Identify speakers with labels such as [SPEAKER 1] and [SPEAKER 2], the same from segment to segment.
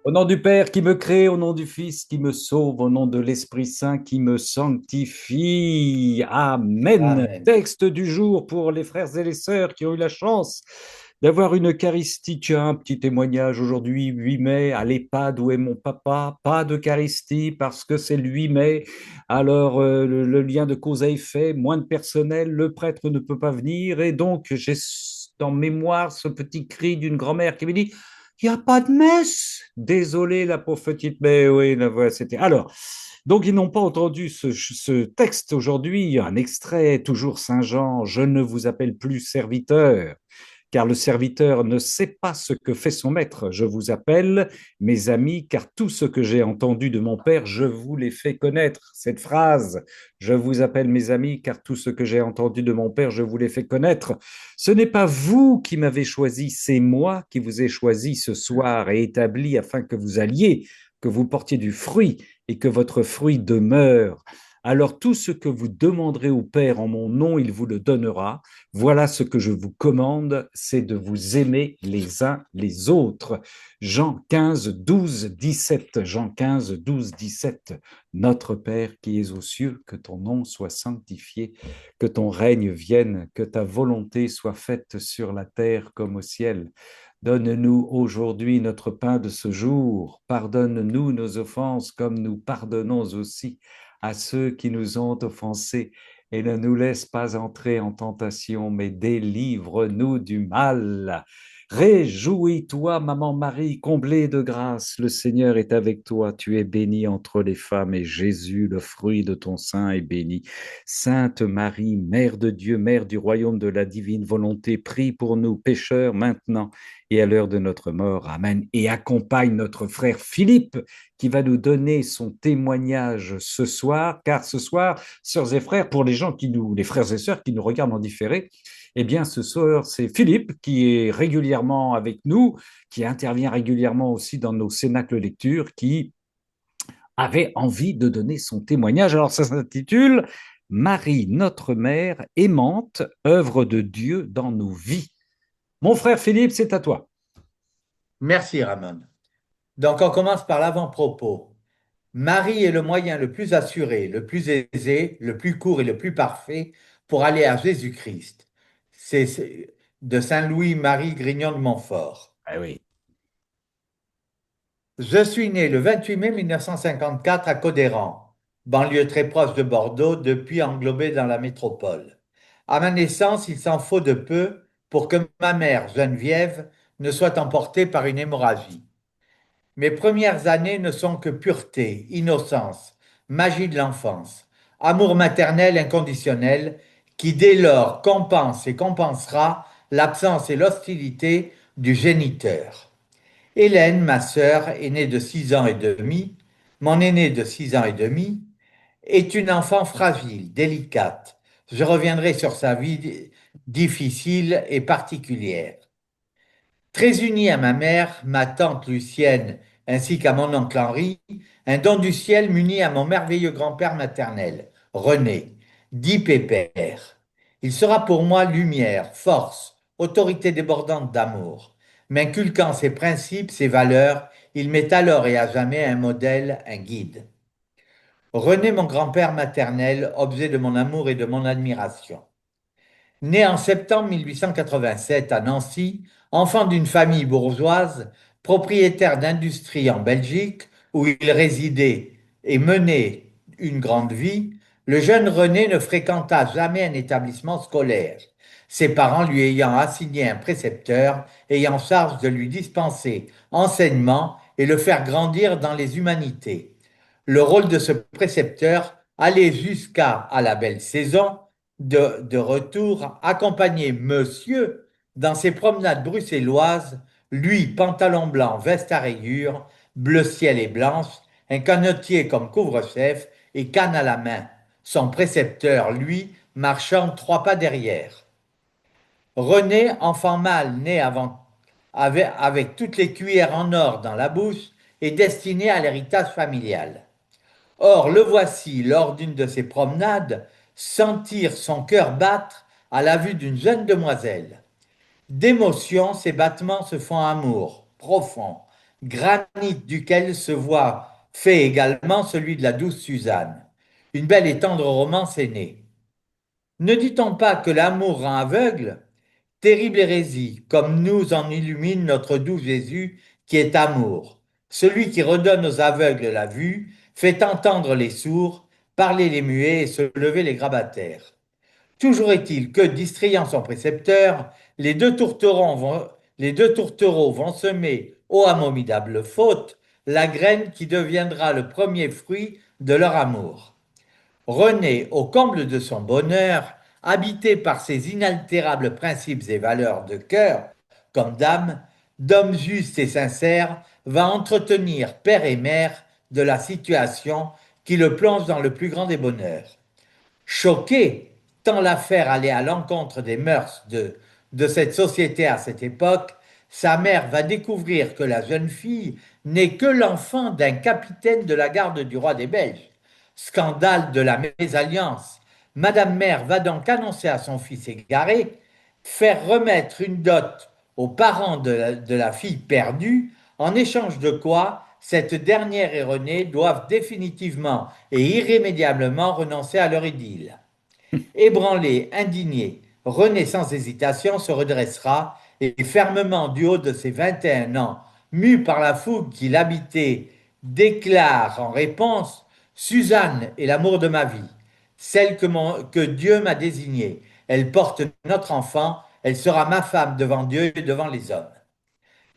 [SPEAKER 1] Au nom du Père qui me crée, au nom du Fils qui me sauve, au nom de l'Esprit Saint qui me sanctifie. Amen.
[SPEAKER 2] Amen.
[SPEAKER 1] Texte du jour pour les frères et les sœurs qui ont eu la chance d'avoir une Eucharistie. Tiens, un petit témoignage aujourd'hui, 8 mai, à l'EHPAD où est mon papa. Pas d'Eucharistie parce que c'est le 8 mai. Alors, le lien de cause à effet, moins de personnel, le prêtre ne peut pas venir. Et donc, j'ai dans mémoire ce petit cri d'une grand-mère qui me dit, il n'y a pas de messe. Désolé, la pauvre petite, mais oui, c'était. Alors, donc, ils n'ont pas entendu ce texte aujourd'hui, un extrait, toujours Saint Jean, je ne vous appelle plus serviteur, car le serviteur ne sait pas ce que fait son maître. Je vous appelle mes amis, car tout ce que j'ai entendu de mon Père, je vous l'ai fait connaître. Cette phrase, je vous appelle mes amis, car tout ce que j'ai entendu de mon Père, je vous l'ai fait connaître. Ce n'est pas vous qui m'avez choisi, c'est moi qui vous ai choisi ce soir et établi afin que vous alliez, que vous portiez du fruit et que votre fruit demeure. Alors tout ce que vous demanderez au Père en mon nom, il vous le donnera. Voilà ce que je vous commande, c'est de vous aimer les uns les autres. Jean 15, 12, 17. Jean 15, 12, 17. Notre Père qui es aux cieux, que ton nom soit sanctifié, que ton règne vienne, que ta volonté soit faite sur la terre comme au ciel. Donne-nous aujourd'hui notre pain de ce jour. Pardonne-nous nos offenses comme nous pardonnons aussi à ceux qui nous ont offensés et ne nous laisse pas entrer en tentation, mais délivre-nous du mal. Réjouis-toi, maman Marie, comblée de grâce, le Seigneur est avec toi, tu es bénie entre les femmes, et Jésus, le fruit de ton sein, est béni. Sainte Marie, Mère de Dieu, Mère du royaume de la divine volonté, prie pour nous pécheurs maintenant et à l'heure de notre mort. Amen. Et accompagne notre frère Philippe, qui va nous donner son témoignage ce soir, car ce soir, sœurs et frères, pour les gens les frères et sœurs qui nous regardent en différé, eh bien, ce soir, c'est Philippe qui est régulièrement avec nous, qui intervient régulièrement aussi dans nos cénacles lecture, qui avait envie de donner son témoignage. Alors, ça s'intitule Marie, notre mère aimante, œuvre de Dieu dans nos vies. Mon frère Philippe, c'est à toi.
[SPEAKER 2] Merci, Ramon. Donc, on commence par l'avant-propos. Marie est le moyen le plus assuré, le plus aisé, le plus court et le plus parfait pour aller à Jésus-Christ. C'est de Saint Louis-Marie Grignon de Montfort.
[SPEAKER 1] Ah oui.
[SPEAKER 2] Je suis né le 28 mai 1954 à Codéran, banlieue très proche de Bordeaux, depuis englobée dans la métropole. À ma naissance, il s'en faut de peu pour que ma mère, Geneviève, ne soit emportée par une hémorragie. Mes premières années ne sont que pureté, innocence, magie de l'enfance, amour maternel inconditionnel qui dès lors compense et compensera l'absence et l'hostilité du géniteur. Hélène, ma sœur, aînée de 6 ans et demi, mon aînée de 6 ans et demi, est une enfant fragile, délicate. Je reviendrai sur sa vie difficile et particulière. Très unie à ma mère, ma tante Lucienne, ainsi qu'à mon oncle Henri, un don du ciel m'unit à mon merveilleux grand-père maternel, René, dit Pépère. Il sera pour moi lumière, force, autorité débordante d'amour. M'inculquant ses principes, ses valeurs, il m'est alors et à jamais un modèle, un guide. René, mon grand-père maternel, objet de mon amour et de mon admiration. Né en septembre 1887 à Nancy, enfant d'une famille bourgeoise, propriétaire d'industrie en Belgique, où il résidait et menait une grande vie, le jeune René ne fréquenta jamais un établissement scolaire, ses parents lui ayant assigné un précepteur ayant charge de lui dispenser enseignement et le faire grandir dans les humanités. Le rôle de ce précepteur allait jusqu'à, à la belle saison, de retour, accompagner monsieur dans ses promenades bruxelloises, lui, pantalon blanc, veste à rayures, bleu ciel et blanche, un canotier comme couvre-chef et canne à la main. Son précepteur, lui, marchant 3 pas derrière. René, enfant mâle né avant, avec toutes les cuillères en or dans la bouche, est destiné à l'héritage familial. Or, le voici, lors d'une de ses promenades, sentir son cœur battre à la vue d'une jeune demoiselle. D'émotion, ses battements se font amour, profond, granit duquel se voit fait également celui de la douce Suzanne. Une belle et tendre romance est née. Ne dit-on pas que l'amour rend aveugle? Terrible hérésie, comme nous en illumine notre doux Jésus qui est amour. Celui qui redonne aux aveugles la vue, fait entendre les sourds, parler les muets et se lever les grabataires. Toujours est-il que, distrayant son précepteur, les deux tourtereaux vont semer, ô abominable faute, la graine qui deviendra le premier fruit de leur amour. René, au comble de son bonheur, habité par ses inaltérables principes et valeurs de cœur comme d'âme, d'homme juste et sincère, va entretenir père et mère de la situation qui le plonge dans le plus grand des bonheurs. Choqué, tant l'affaire allait à l'encontre des mœurs de cette société à cette époque, sa mère va découvrir que la jeune fille n'est que l'enfant d'un capitaine de la garde du roi des Belges. Scandale de la mésalliance. Madame Mère va donc annoncer à son fils égaré, faire remettre une dot aux parents de la fille perdue, en échange de quoi cette dernière et René doivent définitivement et irrémédiablement renoncer à leur idylle. Ébranlé, indigné, René sans hésitation se redressera et fermement du haut de ses 21 ans, mu par la fougue qui l'habitait, déclare en réponse: Suzanne est l'amour de ma vie, celle que Dieu m'a désignée. Elle porte notre enfant, elle sera ma femme devant Dieu et devant les hommes.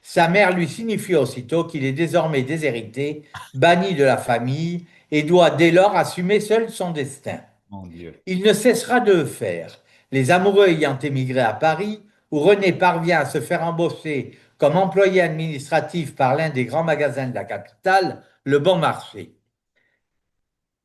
[SPEAKER 2] Sa mère lui signifie aussitôt qu'il est désormais déshérité, banni de la famille, et doit dès lors assumer seul son destin.
[SPEAKER 1] Mon Dieu.
[SPEAKER 2] Il ne cessera de le faire. Les amoureux ayant émigré à Paris, où René parvient à se faire embaucher comme employé administratif par l'un des grands magasins de la capitale, le Bon Marché.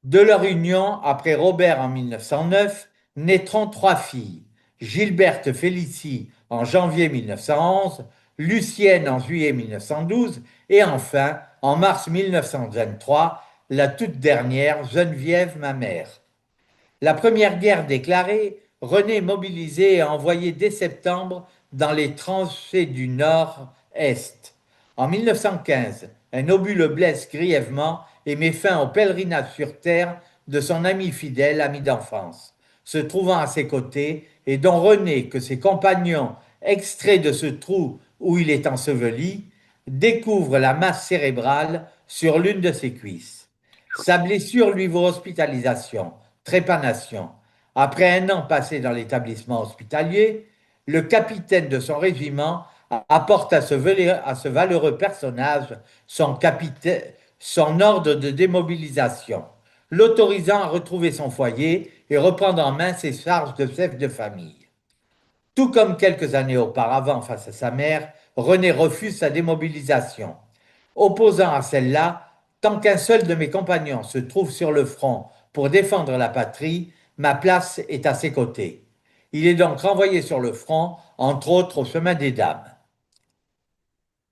[SPEAKER 2] De leur union, après Robert en 1909, naîtront trois filles: Gilberte Félicie en janvier 1911, Lucienne en juillet 1912 et enfin, en mars 1923, la toute dernière, Geneviève, ma mère. La première guerre déclarée, René est mobilisé et envoyé dès septembre dans les tranchées du Nord-Est. En 1915, un obus le blesse grièvement et met fin au pèlerinage sur terre de son ami fidèle, ami d'enfance. Se trouvant à ses côtés, et dont René, que ses compagnons, extraits de ce trou où il est enseveli, découvrent la masse cérébrale sur l'une de ses cuisses. Sa blessure lui vaut hospitalisation, trépanation. Après un an passé dans l'établissement hospitalier, le capitaine de son régiment apporte à ce valeureux personnage son ordre de démobilisation, l'autorisant à retrouver son foyer et reprendre en main ses charges de chef de famille. Tout comme quelques années auparavant face à sa mère, René refuse sa démobilisation, opposant à celle-là: tant qu'un seul de mes compagnons se trouve sur le front pour défendre la patrie, ma place est à ses côtés. Il est donc renvoyé sur le front, entre autres au chemin des dames.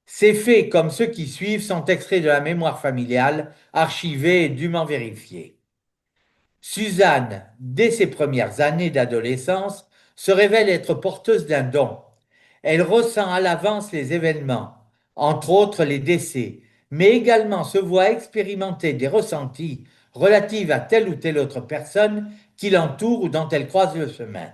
[SPEAKER 2] Ces faits, comme ceux qui suivent, sont extraits de la mémoire familiale, archivés et dûment vérifiés. Suzanne, dès ses premières années d'adolescence, se révèle être porteuse d'un don. Elle ressent à l'avance les événements, entre autres les décès, mais également se voit expérimenter des ressentis relatifs à telle ou telle autre personne qui l'entoure ou dont elle croise le chemin.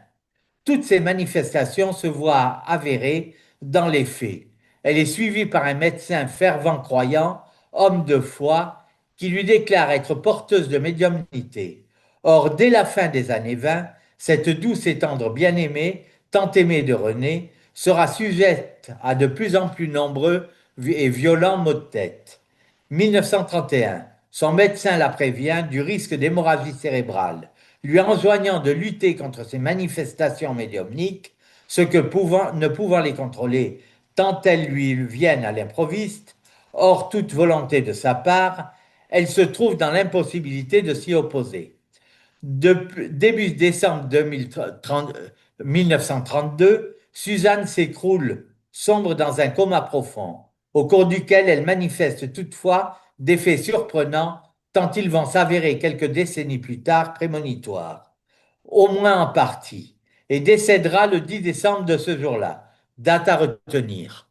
[SPEAKER 2] Toutes ces manifestations se voient avérées dans les faits. Elle est suivie par un médecin fervent croyant, homme de foi, qui lui déclare être porteuse de médiumnité. Or, dès la fin des années 20, cette douce et tendre bien-aimée, tant aimée de René, sera sujette à de plus en plus nombreux et violents maux de tête. 1931, son médecin la prévient du risque d'hémorragie cérébrale, lui enjoignant de lutter contre ces manifestations médiumniques, ce que ne pouvant les contrôler, tant elles lui viennent à l'improviste, hors toute volonté de sa part, elle se trouve dans l'impossibilité de s'y opposer. Début décembre 1932, Suzanne s'écroule, sombre dans un coma profond, au cours duquel elle manifeste toutefois des faits surprenants, tant ils vont s'avérer quelques décennies plus tard prémonitoires, au moins en partie, et décédera le 10 décembre de ce jour-là, date à retenir.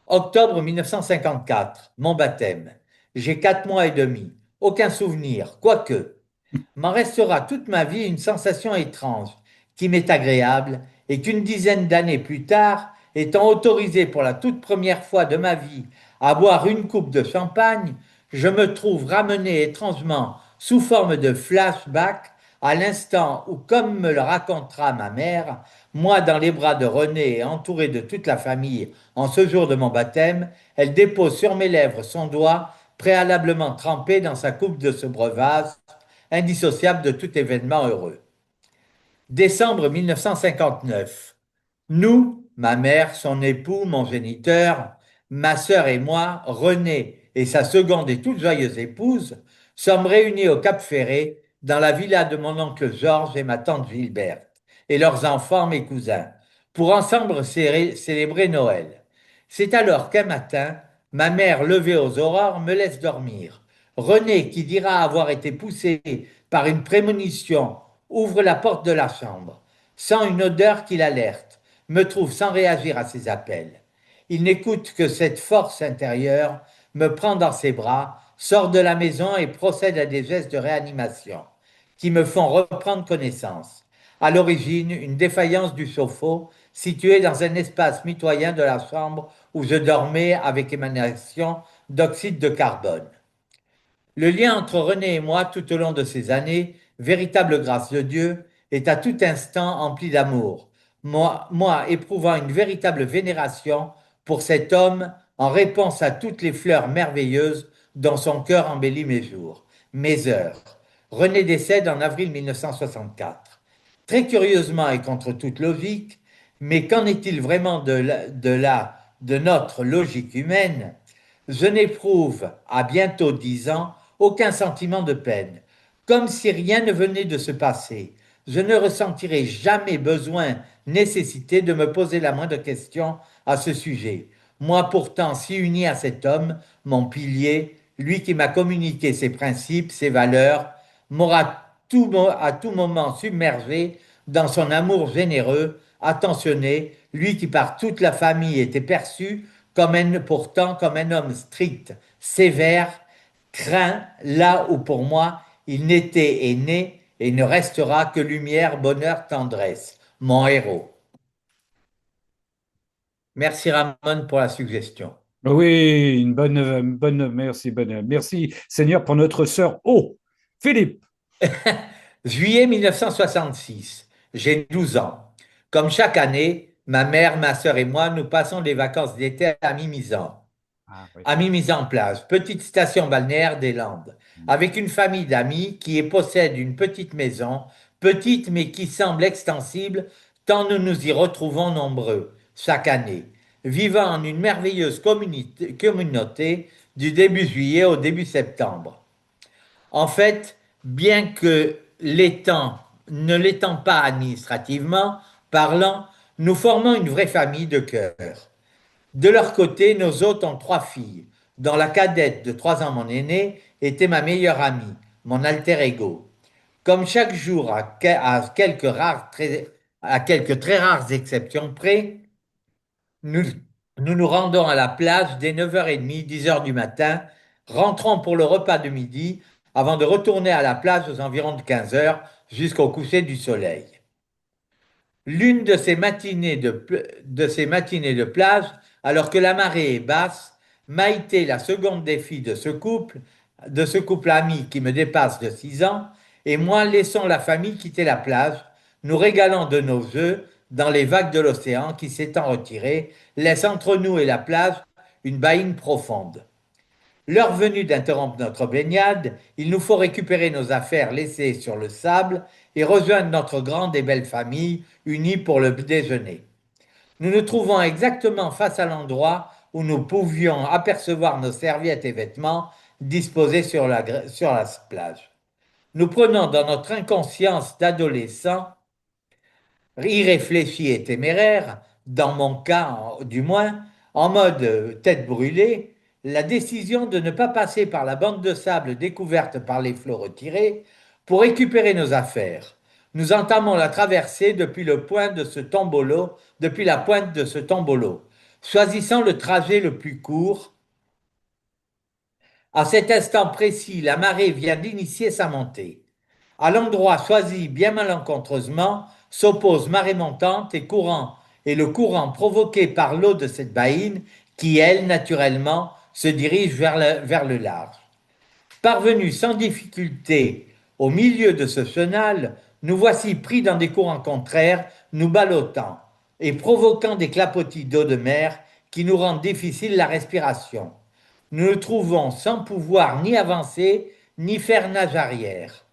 [SPEAKER 2] Octobre 1954, mon baptême. J'ai 4 mois et demi. Aucun souvenir, quoique. M'en restera toute ma vie une sensation étrange qui m'est agréable et qu'une dizaine d'années plus tard, étant autorisé pour la toute première fois de ma vie à boire une coupe de champagne, je me trouve ramené étrangement sous forme de flashback à l'instant où, comme me le racontera ma mère, moi dans les bras de René et entouré de toute la famille en ce jour de mon baptême, elle dépose sur mes lèvres son doigt préalablement trempé dans sa coupe de ce breuvage indissociable de tout événement heureux. Décembre 1959. Nous, ma mère, son époux, mon géniteur, ma sœur et moi, René et sa seconde et toute joyeuse épouse, sommes réunis au Cap Ferré, dans la villa de mon oncle Georges et ma tante Gilberte, et leurs enfants, mes cousins, pour ensemble célébrer Noël. C'est alors qu'un matin, ma mère, levée aux aurores, me laisse dormir. René, qui dira avoir été poussé par une prémonition, ouvre la porte de la chambre, sent une odeur qui l'alerte, me trouve sans réagir à ses appels. Il n'écoute que cette force intérieure, me prend dans ses bras, sort de la maison et procède à des gestes de réanimation qui me font reprendre connaissance. À l'origine, une défaillance du chauffe-eau situé dans un espace mitoyen de la chambre où je dormais avec émanation d'oxyde de carbone. Le lien entre René et moi tout au long de ces années, véritable grâce de Dieu, est à tout instant empli d'amour. Moi éprouvant une véritable vénération pour cet homme en réponse à toutes les fleurs merveilleuses dont son cœur embellit mes jours, mes heures. René décède en avril 1964. Très curieusement et contre toute logique, mais qu'en est-il vraiment de notre logique humaine? Je n'éprouve, à bientôt 10 ans, aucun sentiment de peine, comme si rien ne venait de se passer. Je ne ressentirai jamais besoin, nécessité de me poser la moindre question à ce sujet. Moi pourtant si uni à cet homme, mon pilier, lui qui m'a communiqué ses principes, ses valeurs, m'aura à tout moment submergé dans son amour généreux, attentionné, lui qui par toute la famille était perçu pourtant comme un homme strict, sévère, craint là où pour moi il n'était et né et ne restera que lumière, bonheur, tendresse. Mon héros. Merci Ramon pour la suggestion.
[SPEAKER 1] Oui, merci, merci Seigneur pour notre sœur. Oh, Philippe.
[SPEAKER 2] Juillet 1966. J'ai 12 ans. Comme chaque année, ma mère, ma sœur et moi, nous passons des vacances d'été à Mimizan.
[SPEAKER 1] Ah oui.
[SPEAKER 2] À Mimizan-Plage, petite station balnéaire des Landes, avec une famille d'amis qui y possède une petite maison, petite mais qui semble extensible, tant nous nous y retrouvons nombreux chaque année, vivant en une merveilleuse communauté du début juillet au début septembre. En fait, bien que ne l'étant pas administrativement parlant, nous formons une vraie famille de cœur. De leur côté, nos hôtes ont 3 filles, dont la cadette de 3 ans, mon aînée, était ma meilleure amie, mon alter ego. Comme chaque jour, à quelques très rares exceptions près, nous, nous nous rendons à la plage dès 9h30, 10 heures du matin, rentrons pour le repas de midi, avant de retourner à la plage aux environs de 15 heures jusqu'au coucher du soleil. L'une de ces matinées de plage, alors que la marée est basse, Maïté, la seconde des filles de ce couple ami qui me dépasse de 6 ans, et moi laissons la famille quitter la plage, nous régalant de nos jeux dans les vagues de l'océan qui, s'étant retirées, laisse entre nous et la plage une baïne profonde. L'heure venue d'interrompre notre baignade, il nous faut récupérer nos affaires laissées sur le sable et rejoindre notre grande et belle famille unie pour le déjeuner. Nous nous trouvons exactement face à l'endroit où nous pouvions apercevoir nos serviettes et vêtements disposés sur la plage. Nous prenons dans notre inconscience d'adolescent irréfléchi et téméraire, dans mon cas du moins, en mode tête brûlée, la décision de ne pas passer par la bande de sable découverte par les flots retirés pour récupérer nos affaires. Nous entamons la traversée depuis la pointe de ce tombolo, Choisissant le trajet le plus court, à cet instant précis, la marée vient d'initier sa montée. À l'endroit choisi bien malencontreusement s'opposent marée montante et le courant provoqué par l'eau de cette baïne qui, elle, naturellement, se dirige vers le large. Parvenus sans difficulté au milieu de ce chenal, nous voici pris dans des courants contraires, nous ballottant et provoquant des clapotis d'eau de mer qui nous rendent difficile la respiration. Nous nous trouvons sans pouvoir ni avancer ni faire nage arrière.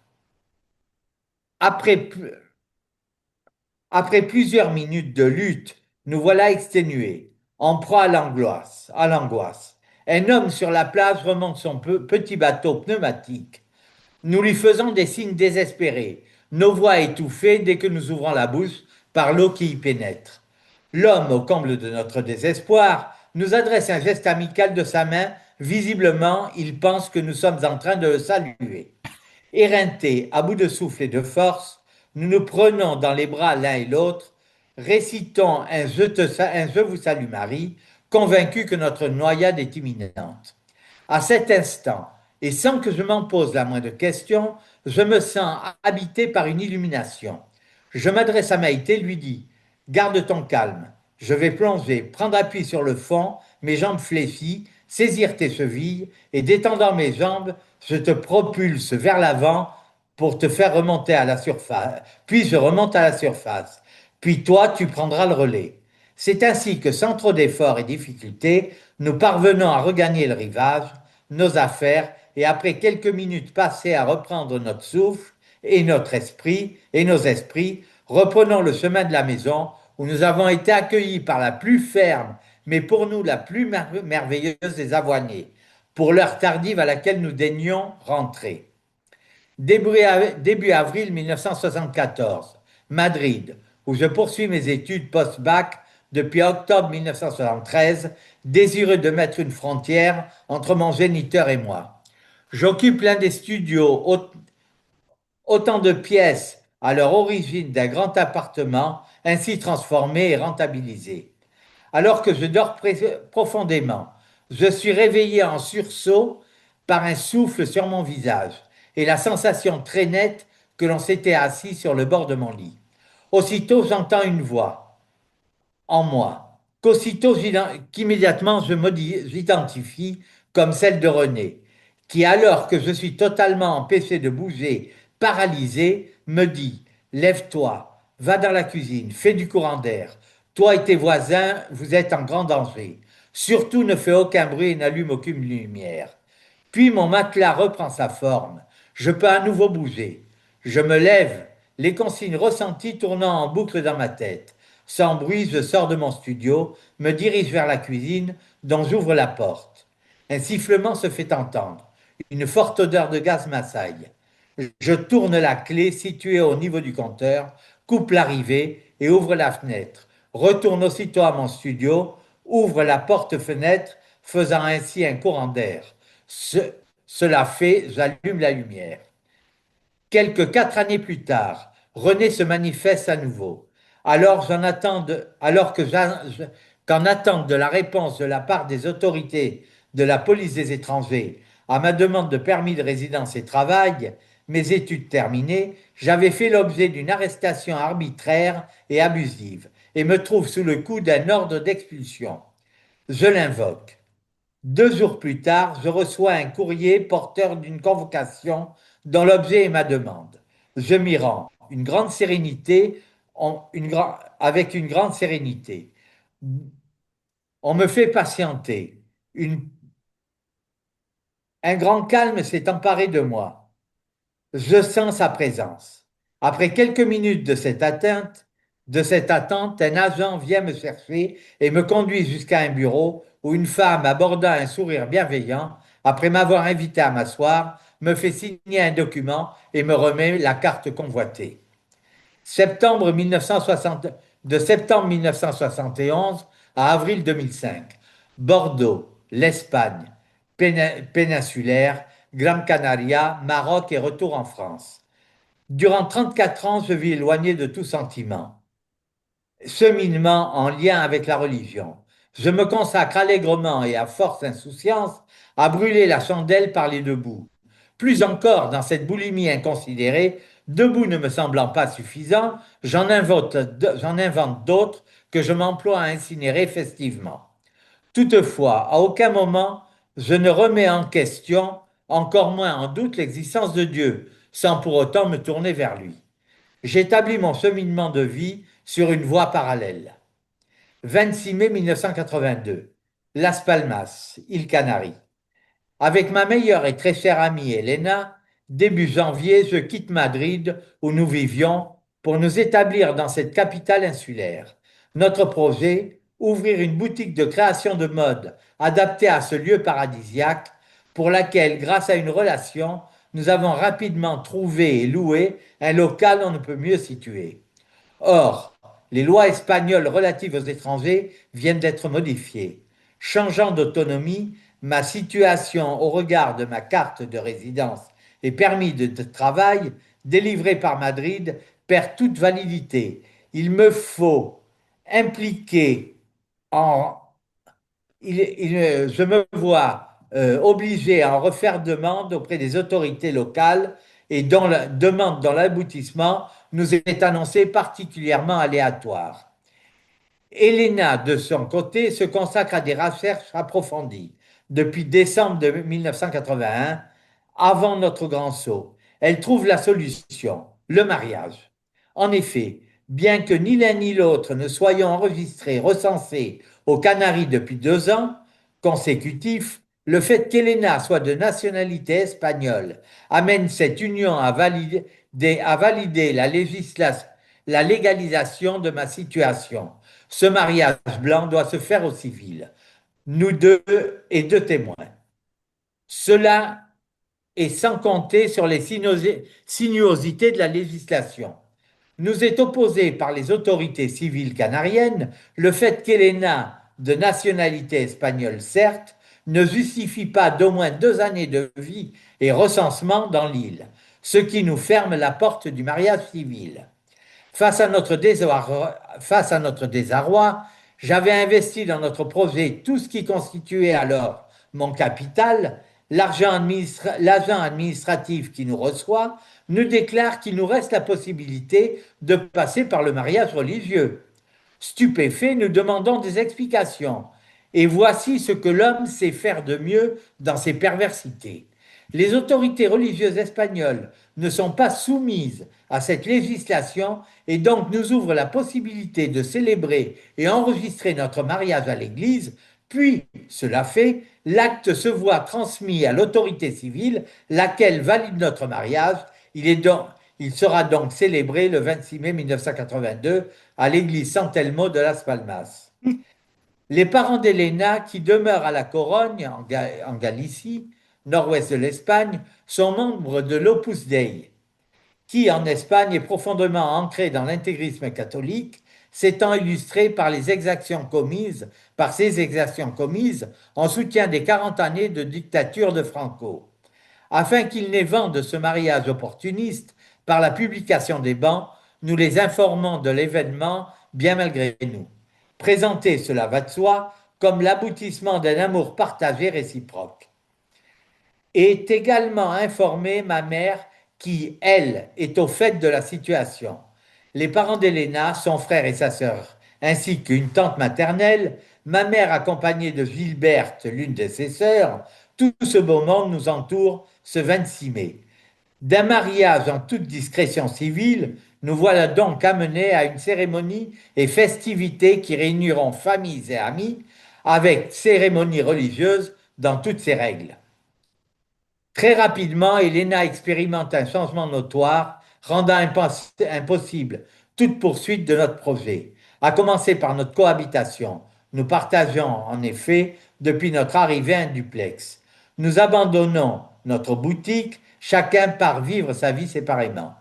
[SPEAKER 2] Après, après plusieurs minutes de lutte, nous voilà exténués, en proie à l'angoisse. Un homme sur la plage remonte son petit bateau pneumatique. Nous lui faisons des signes désespérés, nos voix étouffées dès que nous ouvrons la bouche par l'eau qui y pénètre. L'homme, au comble de notre désespoir, nous adresse un geste amical de sa main. Visiblement, il pense que nous sommes en train de le saluer. Éreintés, à bout de souffle et de force, nous nous prenons dans les bras l'un et l'autre, récitons un Je vous salue Marie, convaincus que notre noyade est imminente. À cet instant, et sans que je m'en pose la moindre question, je me sens habité par une illumination. Je m'adresse à Maïté, lui dis, garde ton calme, je vais plonger, prendre appui sur le fond, mes jambes fléchies, saisir tes chevilles, et détendant mes jambes, je te propulse vers l'avant pour te faire remonter à la surface. Puis je remonte à la surface. Puis toi, tu prendras le relais. C'est ainsi que, sans trop d'efforts et difficultés, nous parvenons à regagner le rivage, nos affaires, et après quelques minutes passées à reprendre notre souffle et notre esprit et nos esprits, reprenons le chemin de la maison où nous avons été accueillis par la plus ferme, mais pour nous la plus merveilleuse des avoignées, pour l'heure tardive à laquelle nous daignions rentrer. Début avril 1974, Madrid, où je poursuis mes études post-bac depuis octobre 1973, désireux de mettre une frontière entre mon géniteur et moi. J'occupe l'un des studios, autant de pièces à leur origine d'un grand appartement, ainsi transformé et rentabilisé. Alors que je dors profondément, je suis réveillé en sursaut par un souffle sur mon visage et la sensation très nette que l'on s'était assis sur le bord de mon lit. Aussitôt, j'entends une voix en moi, qu'immédiatement j'identifie comme celle de René, qui, alors que je suis totalement empêché de bouger, paralysé, me dit, lève-toi, va dans la cuisine, fais du courant d'air. Toi et tes voisins, vous êtes en grand danger. Surtout ne fais aucun bruit et n'allume aucune lumière. Puis mon matelas reprend sa forme. Je peux à nouveau bouger. Je me lève, les consignes ressenties tournant en boucle dans ma tête. Sans bruit, je sors de mon studio, me dirige vers la cuisine, dont j'ouvre la porte. Un sifflement se fait entendre. Une forte odeur de gaz m'assaille. Je tourne la clé située au niveau du compteur, coupe l'arrivée et ouvre la fenêtre. Retourne aussitôt à mon studio, ouvre la porte-fenêtre, faisant ainsi un courant d'air. Cela fait, j'allume la lumière. Quelques 4 années plus tard, René se manifeste à nouveau. Alors qu'en attente de la réponse de la part des autorités de la police des étrangers à ma demande de permis de résidence et travail, mes études terminées, j'avais fait l'objet d'une arrestation arbitraire et abusive et me trouve sous le coup d'un ordre d'expulsion. Je l'invoque. 2 jours plus tard, je reçois un courrier porteur d'une convocation dont l'objet est ma demande. Je m'y rends, avec une grande sérénité. On me fait patienter. Un grand calme s'est emparé de moi. Je sens sa présence. Après quelques minutes de cette attente, un agent vient me chercher et me conduit jusqu'à un bureau où une femme abordant un sourire bienveillant, après m'avoir invité à m'asseoir, me fait signer un document et me remet la carte convoitée. Septembre 1960, de septembre 1971 à avril 2005. Bordeaux, l'Espagne, péninsulaire, Gran Canaria, Maroc et retour en France. Durant 34 ans, je vis éloigné de tout sentiment, cheminement en lien avec la religion. Je me consacre allègrement et à force insouciance à brûler la chandelle par les deux bouts. Plus encore, dans cette boulimie inconsidérée, deux bouts ne me semblant pas suffisants, j'en invente d'autres que je m'emploie à incinérer festivement. Toutefois, à aucun moment je ne remets en question, encore moins en doute l'existence de Dieu, sans pour autant me tourner vers lui. J'établis mon cheminement de vie sur une voie parallèle. 26 mai 1982, Las Palmas, île Canaries. Avec ma meilleure et très chère amie Elena, début janvier, je quitte Madrid, où nous vivions, pour nous établir dans cette capitale insulaire. Notre projet, ouvrir une boutique de création de mode adaptée à ce lieu paradisiaque, pour laquelle, grâce à une relation, nous avons rapidement trouvé et loué un local on ne peut mieux situé. Or, les lois espagnoles relatives aux étrangers viennent d'être modifiées. Changeant d'autonomie, ma situation au regard de ma carte de résidence et permis de travail délivré par Madrid perd toute validité. Il me faut impliquer en je me vois obligé à en refaire demande auprès des autorités locales et dont la demande dans l'aboutissement nous est annoncée particulièrement aléatoire. Elena, de son côté, se consacre à des recherches approfondies depuis décembre de 1981, avant notre grand saut. Elle trouve la solution, le mariage. En effet, bien que ni l'un ni l'autre ne soyons enregistrés, recensés aux Canaries depuis 2 ans consécutifs, le fait qu'Elena soit de nationalité espagnole amène cette union à valider la légalisation de ma situation. Ce mariage blanc doit se faire au civil. Nous deux et deux témoins. Cela est sans compter sur les sinuosités de la législation. Nous est opposé par les autorités civiles canariennes le fait qu'Elena, de nationalité espagnole certes, ne justifie pas d'au moins 2 années de vie et recensement dans l'île, ce qui nous ferme la porte du mariage civil. Face à notre désarroi, j'avais investi dans notre projet tout ce qui constituait alors mon capital. L'agent administratif qui nous reçoit nous déclare qu'il nous reste la possibilité de passer par le mariage religieux. Stupéfaits, nous demandons des explications. Et voici ce que l'homme sait faire de mieux dans ses perversités. Les autorités religieuses espagnoles ne sont pas soumises à cette législation et donc nous ouvrent la possibilité de célébrer et enregistrer notre mariage à l'église, puis, cela fait, l'acte se voit transmis à l'autorité civile, laquelle valide notre mariage. Il sera donc célébré le 26 mai 1982 à l'église San Telmo de Las Palmas. Les parents d'Elena, qui demeurent à La Corogne, en Galicie, nord-ouest de l'Espagne, sont membres de l'Opus Dei, qui en Espagne est profondément ancré dans l'intégrisme catholique, s'étant illustré par ces exactions commises en soutien des 40 années de dictature de Franco. Afin qu'ils n'aient vent de ce mariage opportuniste, par la publication des bans, nous les informons de l'événement bien malgré nous. Présenter, cela va de soi, comme l'aboutissement d'un amour partagé réciproque. Est également informée ma mère qui, elle, est au fait de la situation. Les parents d'Elena, son frère et sa sœur, ainsi qu'une tante maternelle, ma mère accompagnée de Gilberte, l'une de ses sœurs, tout ce beau monde nous entoure ce 26 mai. D'un mariage en toute discrétion civile, nous voilà donc amenés à une cérémonie et festivités qui réuniront familles et amis, avec cérémonie religieuse dans toutes ses règles. Très rapidement, Elena expérimente un changement notoire, rendant impossible toute poursuite de notre projet, à commencer par notre cohabitation. Nous partageons en effet, depuis notre arrivée, un duplex. Nous abandonnons notre boutique, chacun part vivre sa vie séparément.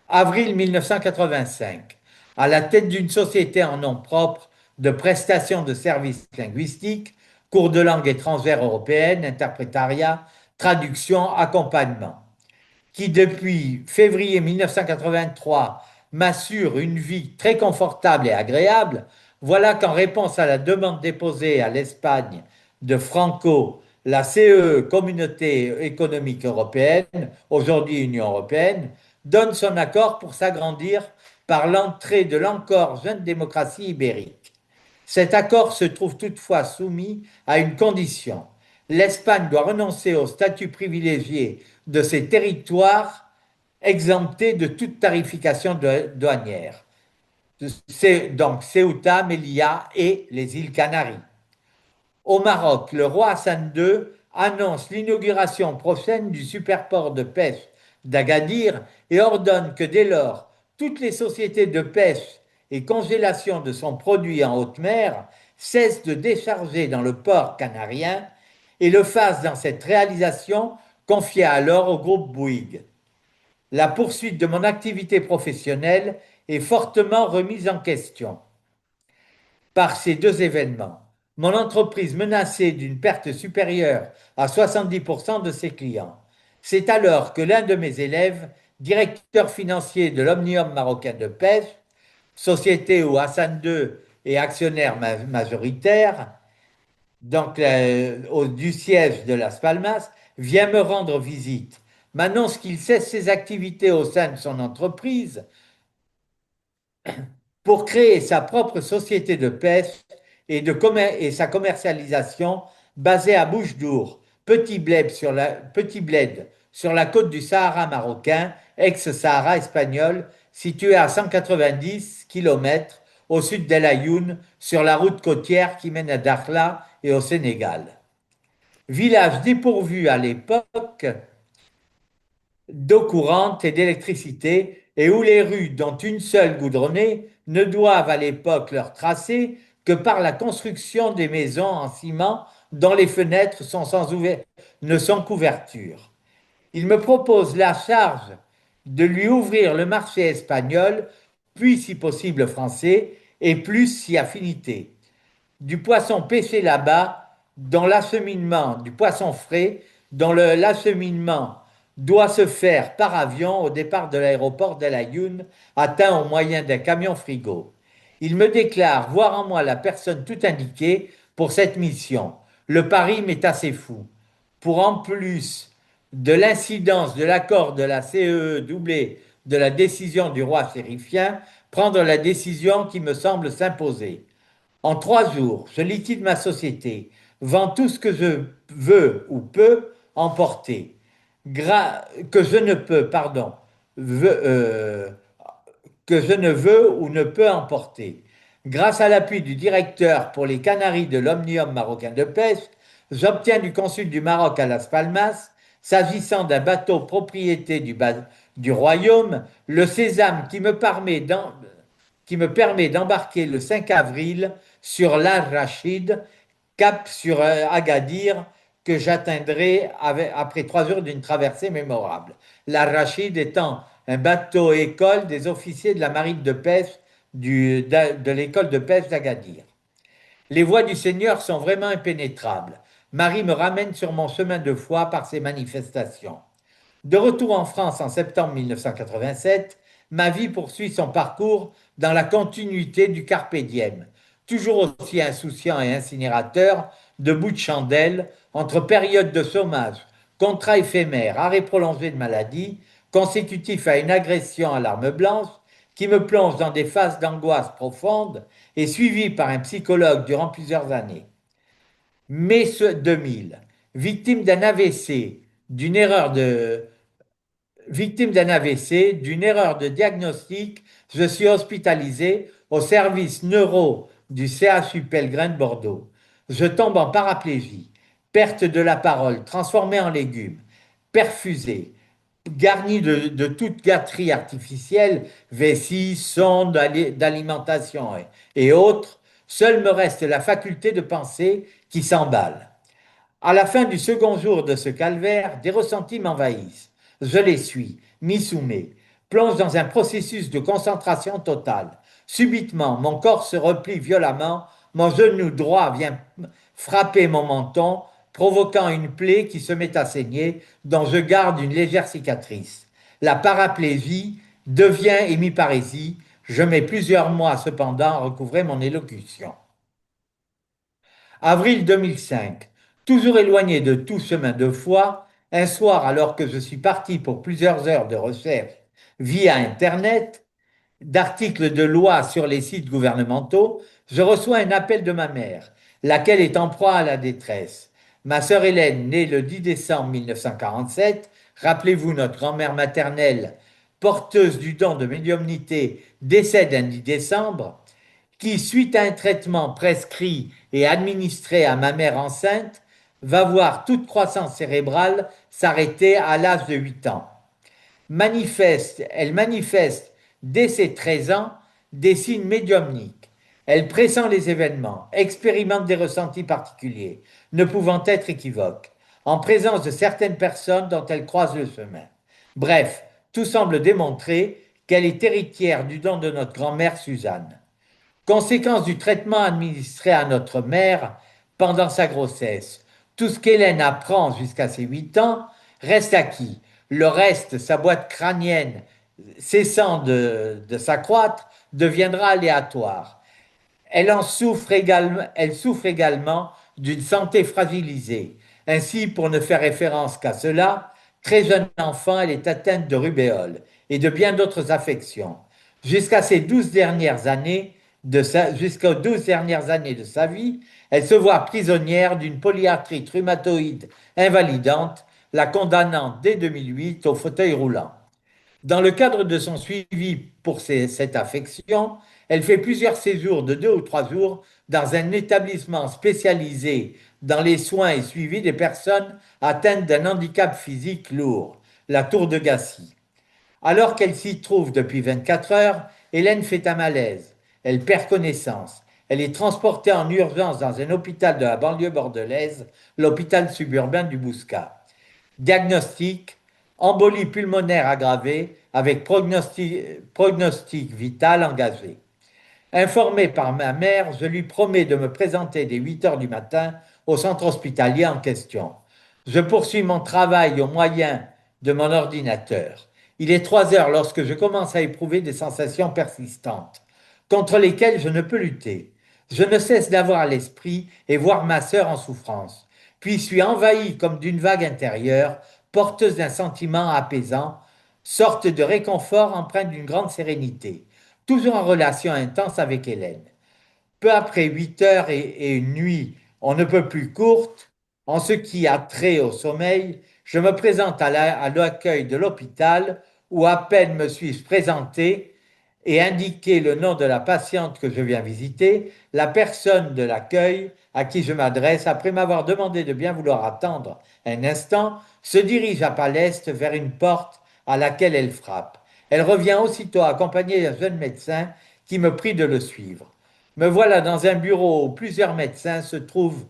[SPEAKER 2] Avril 1985, à la tête d'une société en nom propre de prestation de services linguistiques, cours de langue étrangère européenne, interprétariat, traduction, accompagnement, qui depuis février 1983 m'assure une vie très confortable et agréable, Voilà qu'en réponse à la demande déposée à l'Espagne de Franco, la CE, Communauté économique européenne, aujourd'hui Union européenne, donne son accord pour s'agrandir par l'entrée de l'encore jeune démocratie ibérique. Cet accord se trouve toutefois soumis à une condition. L'Espagne doit renoncer au statut privilégié de ses territoires exemptés de toute tarification douanière. C'est donc Ceuta, Melilla et les îles Canaries. Au Maroc, le roi Hassan II annonce l'inauguration prochaine du superport de pêche d'Agadir et ordonne que dès lors, toutes les sociétés de pêche et congélation de son produit en haute mer cessent de décharger dans le port canarien et le fassent dans cette réalisation confiée alors au groupe Bouygues. La poursuite de mon activité professionnelle est fortement remise en question par ces deux événements. Mon entreprise menacée d'une perte supérieure à 70% de ses clients. C'est alors que l'un de mes élèves, directeur financier de l'Omnium marocain de pêche, société où Hassan II est actionnaire majoritaire, donc du siège de Las Palmas, vient me rendre visite, m'annonce qu'il cesse ses activités au sein de son entreprise pour créer sa propre société de pêche et sa commercialisation basée à Bouche-d'Our, petit bled sur la côte du Sahara marocain, ex-Sahara espagnol, situé à 190 km au sud d'El Ayoun, sur la route côtière qui mène à Dakhla et au Sénégal. Village dépourvu à l'époque d'eau courante et d'électricité, et où les rues, dont une seule goudronnée, ne doivent à l'époque leur tracé que par la construction des maisons en ciment dont les fenêtres ne sont couverture. Il me propose la charge de lui ouvrir le marché espagnol, puis si possible français, et plus si affinité. Du poisson pêché là-bas, dont l'acheminement, du poisson frais, dont l'acheminement doit se faire par avion au départ de l'aéroport d'El Ayoun, atteint au moyen d'un camion frigo. Il me déclare voir en moi la personne tout indiquée pour cette mission. Le pari m'est assez fou. Pour en plus de l'incidence de l'accord de la CEE doublé de la décision du roi chérifien, prendre la décision qui me semble s'imposer. En 3 jours, je liquide ma société, vends tout ce que je veux ou peux emporter, que je ne peux, pardon, veux, que je ne veux ou ne peux emporter. Grâce à l'appui du directeur pour les Canaries de l'Omnium marocain de pêche, j'obtiens du consul du Maroc à Las Palmas, s'agissant d'un bateau propriété du royaume, le sésame qui me permet d'embarquer le 5 avril sur l'Al-Rachid, cap sur Agadir, que j'atteindrai après 3 jours d'une traversée mémorable. L'Al-Rachid étant un bateau école des officiers de la marine de pêche de l'école de pêche d'Agadir. Les voies du Seigneur sont vraiment impénétrables. Marie me ramène sur mon chemin de foi par ses manifestations. De retour en France en septembre 1987, ma vie poursuit son parcours dans la continuité du carpe diem, toujours aussi insouciant et incinérateur, de bouts de chandelle, entre périodes de chômage, contrats éphémères, arrêt prolongé de maladie, consécutif à une agression à l'arme blanche, qui me plonge dans des phases d'angoisse profonde et suivi par un psychologue durant plusieurs années. Mai 2000, victime d'un AVC, d'une erreur de, victime d'un AVC, d'une erreur de diagnostic, je suis hospitalisé au service neuro du CHU Pellegrin de Bordeaux. Je tombe en paraplégie, perte de la parole, transformée en légumes, perfusé, garni de toute gâterie artificielle, vessie, sonde d'alimentation et autres. Seule me reste la faculté de penser qui s'emballe. À la fin du second jour de ce calvaire, des ressentis m'envahissent. Je les suis, m'y soumets, plonge dans un processus de concentration totale. Subitement, mon corps se replie violemment, mon genou droit vient frapper mon menton, provoquant une plaie qui se met à saigner, dont je garde une légère cicatrice. La paraplégie devient hémiparésie. Je mets plusieurs mois cependant à recouvrer mon élocution. Avril 2005. Toujours éloigné de tout chemin de foi, un soir alors que je suis parti pour plusieurs heures de recherche via Internet, d'articles de loi sur les sites gouvernementaux, je reçois un appel de ma mère, laquelle est en proie à la détresse. Ma sœur Hélène, née le 10 décembre 1947, rappelez-vous notre grand-mère maternelle, porteuse du don de médiumnité, décède un 10 décembre, qui, suite à un traitement prescrit et administré à ma mère enceinte, va voir toute croissance cérébrale s'arrêter à l'âge de 8 ans. Elle manifeste dès ses 13 ans des signes médiumniques. Elle pressent les événements, expérimente des ressentis particuliers, ne pouvant être équivoques, en présence de certaines personnes dont elle croise le chemin. Bref, tout semble démontrer qu'elle est héritière du don de notre grand-mère Suzanne. Conséquence du traitement administré à notre mère pendant sa grossesse. Tout ce qu'Hélène apprend jusqu'à ses 8 ans reste acquis. Le reste, sa boîte crânienne cessant de s'accroître, deviendra aléatoire. Elle souffre également d'une santé fragilisée. Ainsi, pour ne faire référence qu'à cela, très jeune enfant, elle est atteinte de rubéole et de bien d'autres affections. Jusqu'à ces 12 dernières années jusqu'aux 12 dernières années de sa vie, elle se voit prisonnière d'une polyarthrite rhumatoïde invalidante, la condamnant dès 2008 au fauteuil roulant. Dans le cadre de son suivi pour cette affection, elle fait plusieurs séjours de 2 ou 3 jours dans un établissement spécialisé dans les soins et suivis des personnes atteintes d'un handicap physique lourd, la Tour de Gacy. Alors qu'elle s'y trouve depuis 24 heures, Hélène fait un malaise. Elle perd connaissance. Elle est transportée en urgence dans un hôpital de la banlieue bordelaise, l'hôpital suburbain du Bouscat. Diagnostic, embolie pulmonaire aggravée avec prognostic vital engagé. Informé par ma mère, je lui promets de me présenter dès 8 heures du matin au centre hospitalier en question. Je poursuis mon travail au moyen de mon ordinateur. Il est 3 heures lorsque je commence à éprouver des sensations persistantes, contre lesquelles je ne peux lutter. Je ne cesse d'avoir à l'esprit et voir ma sœur en souffrance, puis suis envahi comme d'une vague intérieure, porteuse d'un sentiment apaisant, sorte de réconfort empreint d'une grande sérénité, toujours en relation intense avec Hélène. Peu après 8 heures et une nuit, on ne peut plus courte, en ce qui a trait au sommeil, je me présente à l'accueil de l'hôpital où à peine me suis-je présenté et indiqué le nom de la patiente que je viens visiter, la personne de l'accueil à qui je m'adresse, après m'avoir demandé de bien vouloir attendre un instant, se dirige à pas l'est vers une porte à laquelle elle frappe. Elle revient aussitôt accompagnée d'un jeune médecin qui me prie de le suivre. Me voilà dans un bureau où plusieurs médecins se trouvent.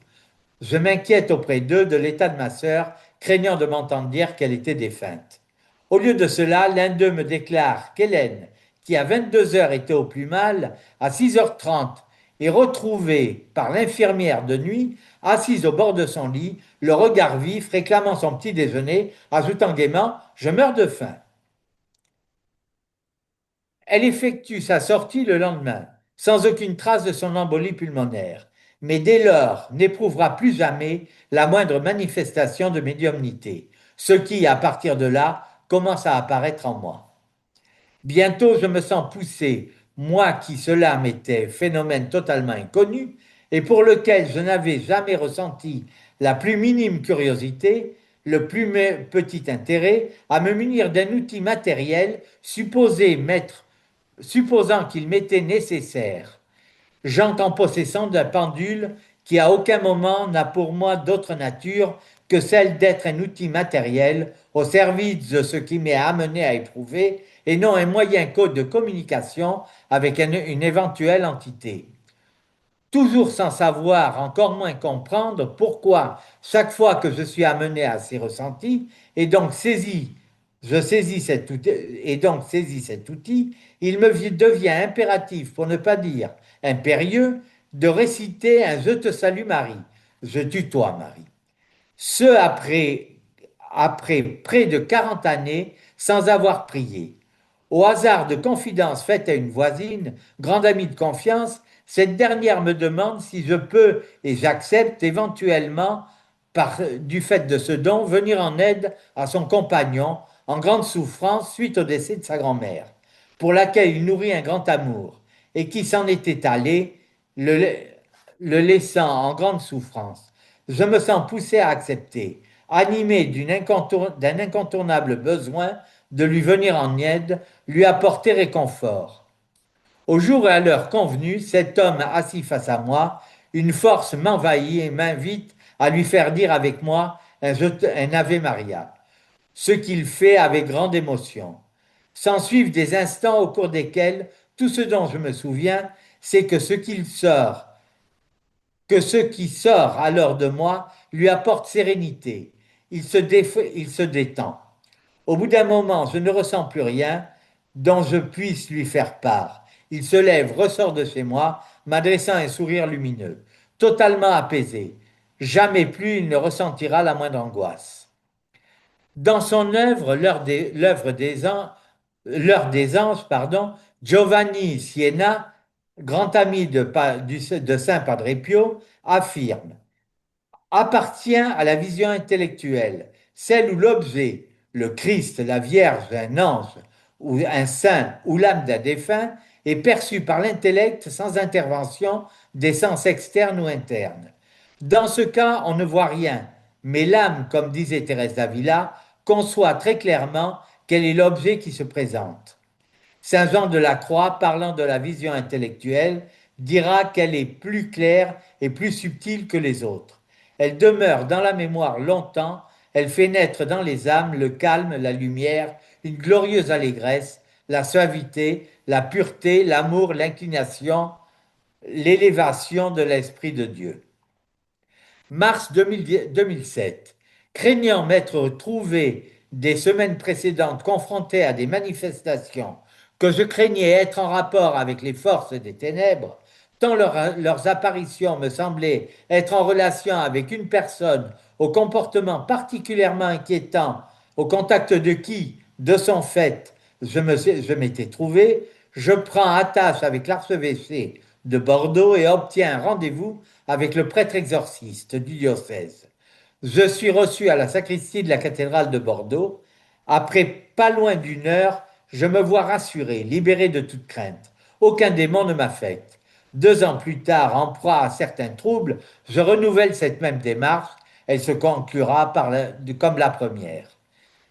[SPEAKER 2] Je m'inquiète auprès d'eux de l'état de ma sœur, craignant de m'entendre dire qu'elle était défunte. Au lieu de cela, l'un d'eux me déclare qu'Hélène, qui à 22 heures était au plus mal, à 6h30 est retrouvée par l'infirmière de nuit, assise au bord de son lit, le regard vif, réclamant son petit déjeuner, ajoutant gaiement: Je meurs de faim. Elle effectue sa sortie le lendemain, sans aucune trace de son embolie pulmonaire, mais dès lors n'éprouvera plus jamais la moindre manifestation de médiumnité, ce qui, à partir de là, commence à apparaître en moi. Bientôt, je me sens poussé, moi qui cela m'était phénomène totalement inconnu, et pour lequel je n'avais jamais ressenti la plus minime curiosité, le plus petit intérêt, à me munir d'un outil matériel supposant qu'il m'était nécessaire. J'entre en possession d'un pendule qui à aucun moment n'a pour moi d'autre nature que celle d'être un outil matériel au service de ce qui m'est amené à éprouver et non un moyen code de communication avec une éventuelle entité. Toujours sans savoir, encore moins comprendre pourquoi chaque fois que je suis amené à ces ressentis et donc je saisis cet outil, et donc saisis cet outil, il me devient impératif, pour ne pas dire impérieux, de réciter un Je te salue Marie. Je tutoie Marie. Ce après près de 40 années sans avoir prié. Au hasard de confidences faites à une voisine, grande amie de confiance, cette dernière me demande si je peux, et j'accepte éventuellement, du fait de ce don, venir en aide à son compagnon en grande souffrance suite au décès de sa grand-mère, pour laquelle il nourrit un grand amour, et qui s'en était allé, le, le laissant en grande souffrance. Je me sens poussé à accepter, animé d'un incontournable besoin de lui venir en aide, lui apporter réconfort. Au jour et à l'heure convenue, cet homme assis face à moi, une force m'envahit et m'invite à lui faire dire avec moi un Ave Maria, ce qu'il fait avec grande émotion. S'ensuivent des instants au cours desquels tout ce dont je me souviens, c'est que ce qui sort alors de moi lui apporte sérénité. Il se détend. Au bout d'un moment, je ne ressens plus rien dont je puisse lui faire part. Il se lève, ressort de chez moi, m'adressant un sourire lumineux, totalement apaisé. Jamais plus il ne ressentira la moindre angoisse. Dans son œuvre, L'œuvre des anges, pardon, Giovanni Siena, grand ami de Saint Padre Pio, affirme appartient à la vision intellectuelle, celle où l'objet, le Christ, la Vierge, un ange, ou un saint, ou l'âme d'un défunt, est perçu par l'intellect sans intervention des sens externes ou internes. Dans ce cas, on ne voit rien, mais l'âme, comme disait Thérèse d'Avila, conçoit très clairement quel est l'objet qui se présente. Saint Jean de la Croix, parlant de la vision intellectuelle, dira qu'elle est plus claire et plus subtile que les autres. Elle demeure dans la mémoire longtemps, elle fait naître dans les âmes le calme, la lumière, une glorieuse allégresse, la suavité, la pureté, l'amour, l'inclination, l'élévation de l'Esprit de Dieu. Mars 2007. Craignant m'être trouvé des semaines précédentes confronté à des manifestations que je craignais être en rapport avec les forces des ténèbres, tant leurs apparitions me semblaient être en relation avec une personne au comportement particulièrement inquiétant, au contact de qui, de son fait, je m'étais trouvé, je prends attache avec l'archevêché de Bordeaux et obtiens un rendez-vous avec le prêtre exorciste du diocèse. Je suis reçu à la sacristie de la cathédrale de Bordeaux. Après pas loin d'une heure, je me vois rassuré, libéré de toute crainte. Aucun démon ne m'affecte. 2 ans plus tard, en proie à certains troubles, je renouvelle cette même démarche. Elle se conclura comme la première.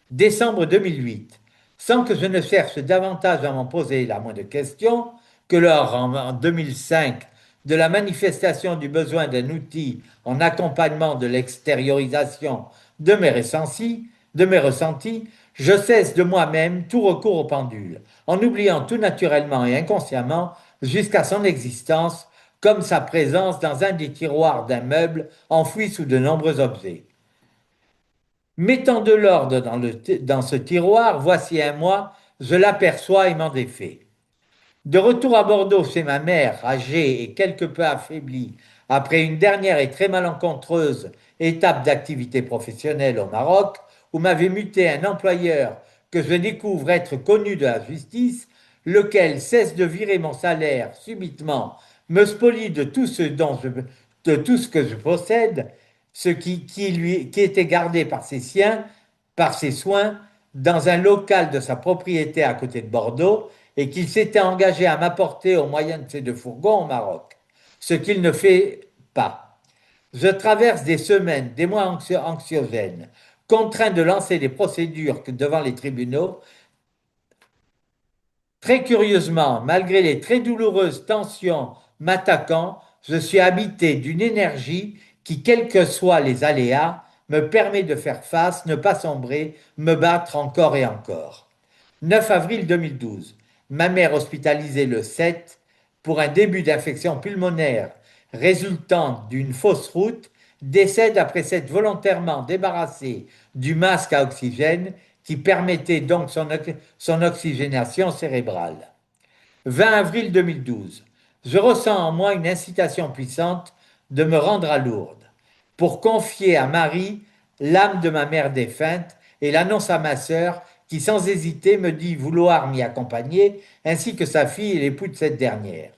[SPEAKER 2] Décembre 2008. Sans que je ne cherche davantage à m'en poser la moindre question, que lors, en 2005, de la manifestation du besoin d'un outil en accompagnement de l'extériorisation de mes ressentis, je cesse de moi-même tout recours au pendule, en oubliant tout naturellement et inconsciemment jusqu'à son existence, comme sa présence dans un des tiroirs d'un meuble enfoui sous de nombreux objets. Mettant de l'ordre dans ce tiroir, voici un mois, je l'aperçois et m'en défais. De retour à Bordeaux chez ma mère, âgée et quelque peu affaiblie, après une dernière et très malencontreuse étape d'activité professionnelle au Maroc, où m'avait muté un employeur que je découvre être connu de la justice, lequel cesse de virer mon salaire subitement, me spolie de tout ce que je possède, qui était gardé par ses siens, par ses soins, dans un local de sa propriété à côté de Bordeaux, et qu'il s'était engagé à m'apporter au moyen de ces 2 fourgons au Maroc, ce qu'il ne fait pas. Je traverse des semaines, des mois anxiogènes, contraint de lancer des procédures devant les tribunaux. Très curieusement, malgré les très douloureuses tensions m'attaquant, je suis habité d'une énergie qui, quels que soient les aléas, me permet de faire face, ne pas sombrer, me battre encore et encore. 9 avril 2012. Ma mère hospitalisée le 7 pour un début d'infection pulmonaire résultant d'une fausse route décède après s'être volontairement débarrassée du masque à oxygène qui permettait donc son oxygénation cérébrale. 20 avril 2012. Je ressens en moi une incitation puissante de me rendre à Lourdes pour confier à Marie l'âme de ma mère défunte et l'annonce à ma sœur qui sans hésiter me dit vouloir m'y accompagner, ainsi que sa fille et l'époux de cette dernière.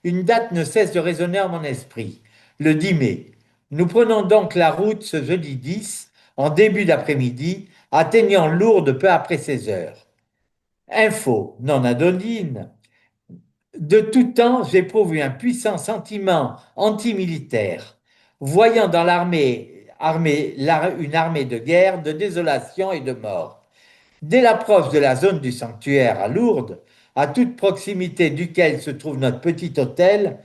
[SPEAKER 2] Une date ne cesse de résonner en mon esprit, le 10 mai. Nous prenons donc la route ce jeudi 10, en début d'après-midi, atteignant Lourdes peu après 16 heures. Info non anodine. De tout temps, j'éprouve un puissant sentiment antimilitaire, voyant dans une armée de guerre, de désolation et de mort. Dès l'approche de la zone du sanctuaire à Lourdes, à toute proximité duquel se trouve notre petit hôtel,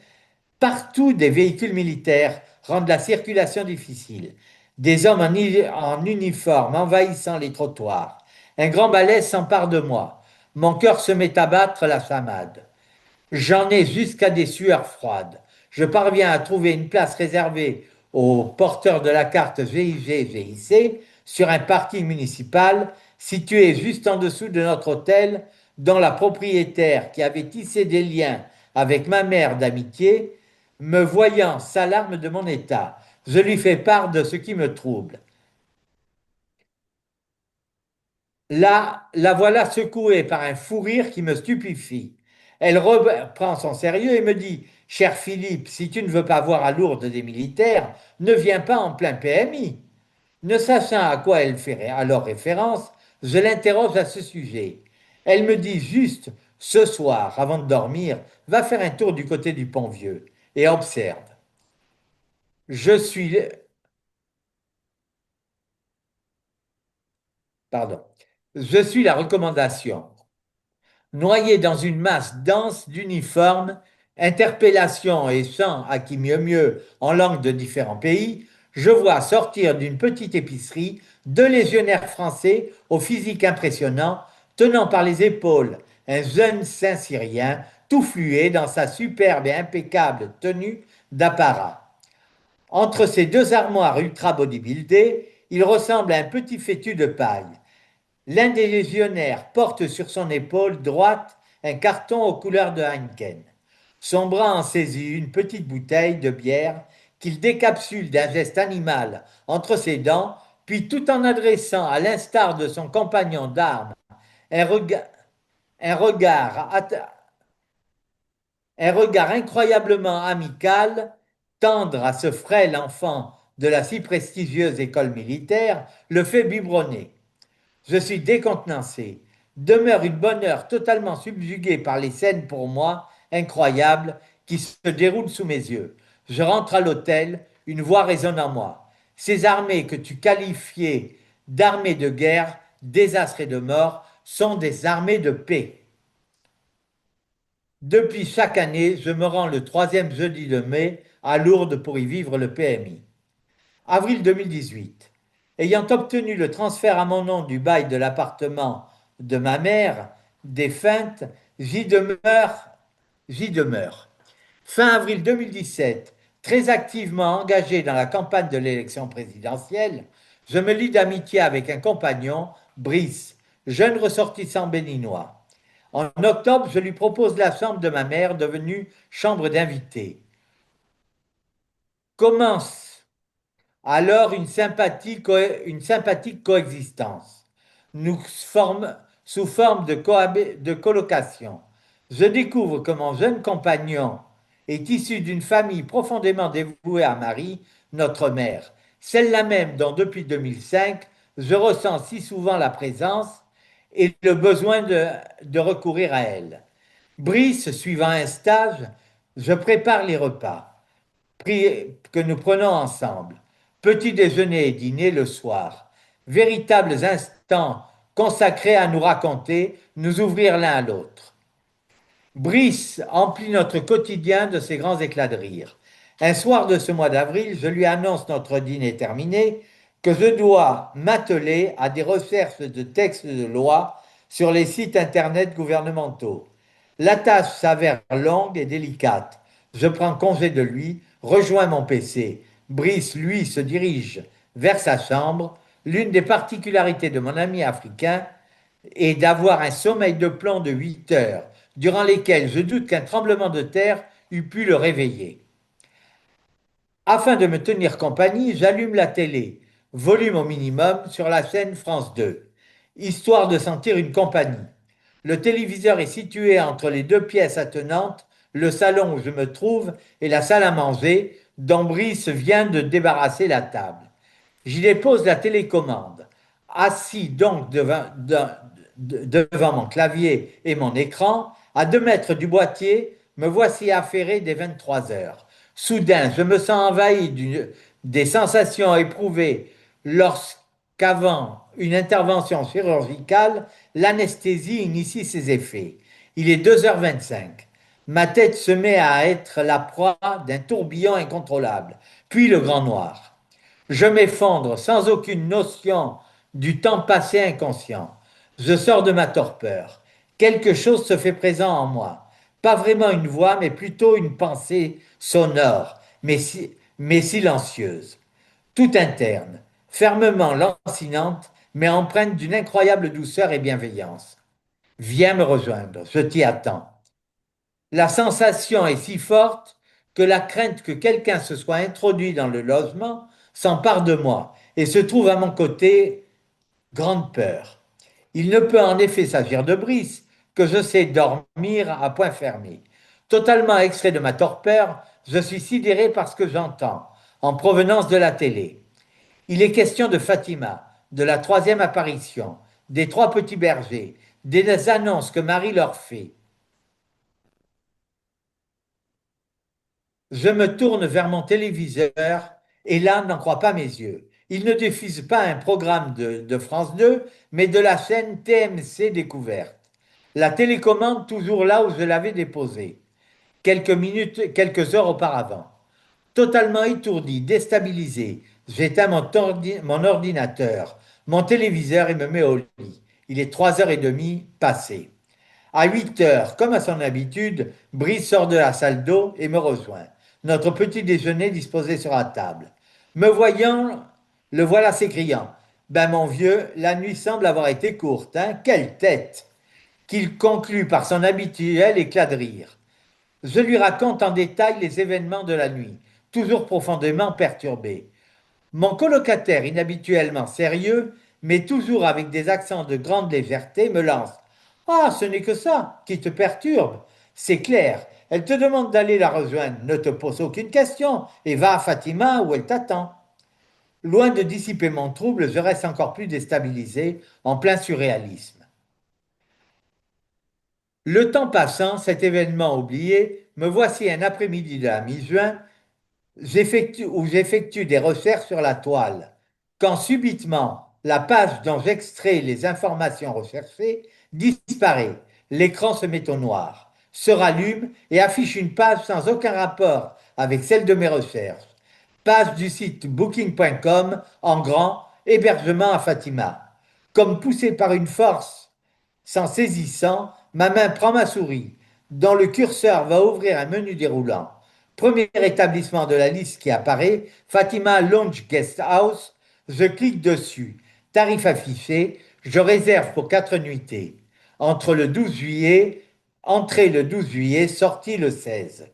[SPEAKER 2] partout des véhicules militaires rendent la circulation difficile. Des hommes en uniforme envahissant les trottoirs. Un grand malaise s'empare de moi. Mon cœur se met à battre la chamade. J'en ai jusqu'à des sueurs froides. Je parviens à trouver une place réservée aux porteurs de la carte VIG-GIC sur un parking municipal situé juste en dessous de notre hôtel, dont la propriétaire, qui avait tissé des liens avec ma mère d'amitié, me voyant s'alarme de mon état. Je lui fais part de ce qui me trouble. Là, la voilà secouée par un fou rire qui me stupéfie. Elle reprend son sérieux et me dit, cher Philippe, si tu ne veux pas voir à Lourdes des militaires, ne viens pas en plein PMI. Ne sachant à quoi elle fait alors référence, je l'interroge à ce sujet. Elle me dit juste, ce soir, avant de dormir, va faire un tour du côté du Pont-Vieux et observe. Je suis, pardon, je suis la recommandation. Noyé dans une masse dense d'uniformes, interpellations et chants à qui mieux mieux en langue de différents pays, je vois sortir d'une petite épicerie deux légionnaires français au physique impressionnant, tenant par les épaules un jeune saint syrien tout fluet dans sa superbe et impeccable tenue d'apparat. Entre ces deux armoires ultra bodybuildées, il ressemble à un petit fétu de paille. L'un des légionnaires porte sur son épaule droite un carton aux couleurs de Heineken. Son bras en saisit une petite bouteille de bière qu'il décapsule d'un geste animal entre ses dents, puis tout en adressant, à l'instar de son compagnon d'armes, un, rega- un regard, un regard incroyablement amical, tendre à ce frêle enfant de la si prestigieuse école militaire, le fait biberonner. Je suis décontenancé. Demeure une bonne heure totalement subjuguée par les scènes pour moi incroyables qui se déroulent sous mes yeux. Je rentre à l'hôtel, une voix résonne en moi. Ces armées que tu qualifiais d'armées de guerre, désastre et de mort sont des armées de paix. Depuis chaque année, je me rends le troisième jeudi de mai à Lourdes pour y vivre le PMI. Avril 2018. Ayant obtenu le transfert à mon nom du bail de l'appartement de ma mère, défunte, j'y demeure. Fin avril 2017, très activement engagé dans la campagne de l'élection présidentielle, je me lie d'amitié avec un compagnon, Brice, jeune ressortissant béninois. En octobre, je lui propose la chambre de ma mère, devenue chambre d'invité. Commence alors une sympathique coexistence, nous forme, sous forme de colocation. Je découvre que mon jeune compagnon est issu d'une famille profondément dévouée à Marie, notre mère, celle-là même dont depuis 2005 je ressens si souvent la présence et le besoin de recourir à elle. Brice, suivant un stage, je prépare les repas que nous prenons ensemble. Petit déjeuner et dîner le soir. Véritables instants consacrés à nous raconter, nous ouvrir l'un à l'autre. Brice emplit notre quotidien de ses grands éclats de rire. Un soir de ce mois d'avril, je lui annonce notre dîner terminé, que je dois m'atteler à des recherches de textes de loi sur les sites internet gouvernementaux. La tâche s'avère longue et délicate. Je prends congé de lui, rejoins mon PC. Brice, lui, se dirige vers sa chambre. L'une des particularités de mon ami africain est d'avoir un sommeil de plomb de 8 heures, durant lesquelles je doute qu'un tremblement de terre eût pu le réveiller. Afin de me tenir compagnie, j'allume la télé, volume au minimum, sur la chaîne France 2. histoire de sentir une compagnie. Le téléviseur est situé entre les deux pièces attenantes, le salon où je me trouve et la salle à manger, dont Brice vient de débarrasser la table. J'y dépose la télécommande. Assis donc devant mon clavier et mon écran, à 2 mètres du boîtier, me voici affairé des 23 heures. Soudain, je me sens envahi des sensations éprouvées lorsqu'avant une intervention chirurgicale, l'anesthésie initie ses effets. Il est 2h25. Ma tête se met à être la proie d'un tourbillon incontrôlable, puis le grand noir. Je m'effondre sans aucune notion du temps passé inconscient. Je sors de ma torpeur. Quelque chose se fait présent en moi. Pas vraiment une voix, mais plutôt une pensée sonore, mais silencieuse. Tout interne, fermement lancinante, mais empreinte d'une incroyable douceur et bienveillance. Viens me rejoindre, je t'y attends. La sensation est si forte que la crainte que quelqu'un se soit introduit dans le logement s'empare de moi et se trouve à mon côté, grande peur. Il ne peut en effet s'agir de Brice, que je sais dormir à point fermé. Totalement extrait de ma torpeur, je suis sidéré par ce que j'entends, en provenance de la télé. Il est question de Fatima, de la troisième apparition, des trois petits bergers, des annonces que Marie leur fait. Je me tourne vers mon téléviseur et là, n'en crois pas mes yeux. Il ne diffuse pas un programme de France 2, mais de la chaîne TMC Découverte. La télécommande toujours là où je l'avais déposée, quelques minutes, quelques heures auparavant. Totalement étourdi, déstabilisé, j'éteins mon ordinateur, mon téléviseur et me mets au lit. Il est 3h30 passées. À 8 heures, comme à son habitude, Brice sort de la salle d'eau et me rejoint. Notre petit déjeuner disposé sur la table. Me voyant, le voilà s'écriant. Ben mon vieux, la nuit semble avoir été courte, hein? Quelle tête! Qu'il conclut par son habituel éclat de rire. Je lui raconte en détail les événements de la nuit, toujours profondément perturbé. Mon colocataire, inhabituellement sérieux, mais toujours avec des accents de grande légèreté, me lance. Ah, ce n'est que ça qui te perturbe. C'est clair, elle te demande d'aller la rejoindre. Ne te pose aucune question et va à Fatima où elle t'attend. Loin de dissiper mon trouble, je reste encore plus déstabilisé, en plein surréalisme. Le temps passant, cet événement oublié, me voici un après-midi de la mi-juin où j'effectue des recherches sur la toile, quand subitement la page dont j'extrais les informations recherchées disparaît, l'écran se met au noir, se rallume et affiche une page sans aucun rapport avec celle de mes recherches. Page du site booking.com en grand, hébergement à Fatima. Comme poussé par une force s'en saisissant, ma main prend ma souris, dont le curseur va ouvrir un menu déroulant. Premier établissement de la liste qui apparaît, Fatima Lounge Guest House. Je clique dessus. Tarif affiché, je réserve pour 4 nuitées. Entre le 12 juillet, entrée le 12 juillet, sortie le 16.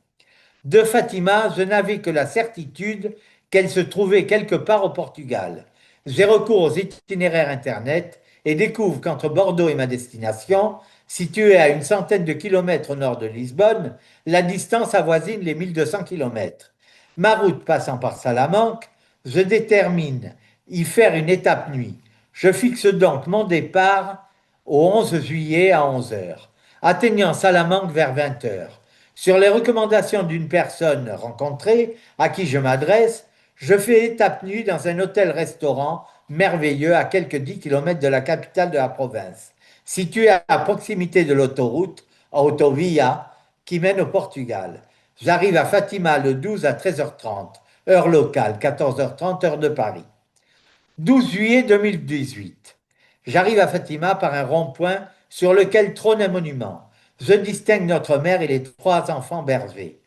[SPEAKER 2] De Fatima, je n'avais que la certitude qu'elle se trouvait quelque part au Portugal. J'ai recours aux itinéraires Internet et découvre qu'entre Bordeaux et ma destination, située à une centaine de kilomètres au nord de Lisbonne, la distance avoisine les 1200 kilomètres. Ma route passant par Salamanque, je détermine y faire une étape nuit. Je fixe donc mon départ au 11 juillet à 11 heures, atteignant Salamanque vers 20 heures. Sur les recommandations d'une personne rencontrée à qui je m'adresse, je fais étape nuit dans un hôtel-restaurant merveilleux à quelques 10 kilomètres de la capitale de la province, situé à proximité de l'autoroute Autovia qui mène au Portugal. J'arrive à Fatima le 12 à 13h30, heure locale, 14h30, heure de Paris. 12 juillet 2018. J'arrive à Fatima par un rond-point sur lequel trône un monument. Je distingue notre mère et les trois enfants bergers.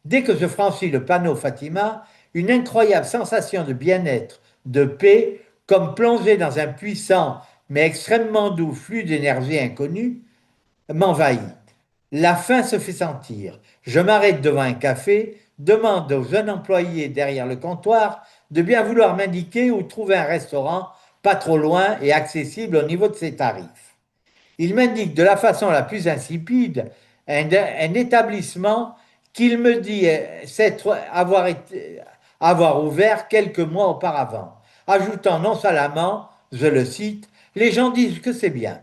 [SPEAKER 2] Dès que je franchis le panneau Fatima, une incroyable sensation de bien-être, de paix, comme plongée dans un puissant mais extrêmement doux flux d'énergie inconnue, m'envahit. La faim se fait sentir. Je m'arrête devant un café, demande au jeune employé derrière le comptoir de bien vouloir m'indiquer où trouver un restaurant pas trop loin et accessible au niveau de ses tarifs. Il m'indique de la façon la plus insipide un établissement qu'il me dit avoir ouvert quelques mois auparavant, ajoutant nonchalamment, je le cite, les gens disent que c'est bien.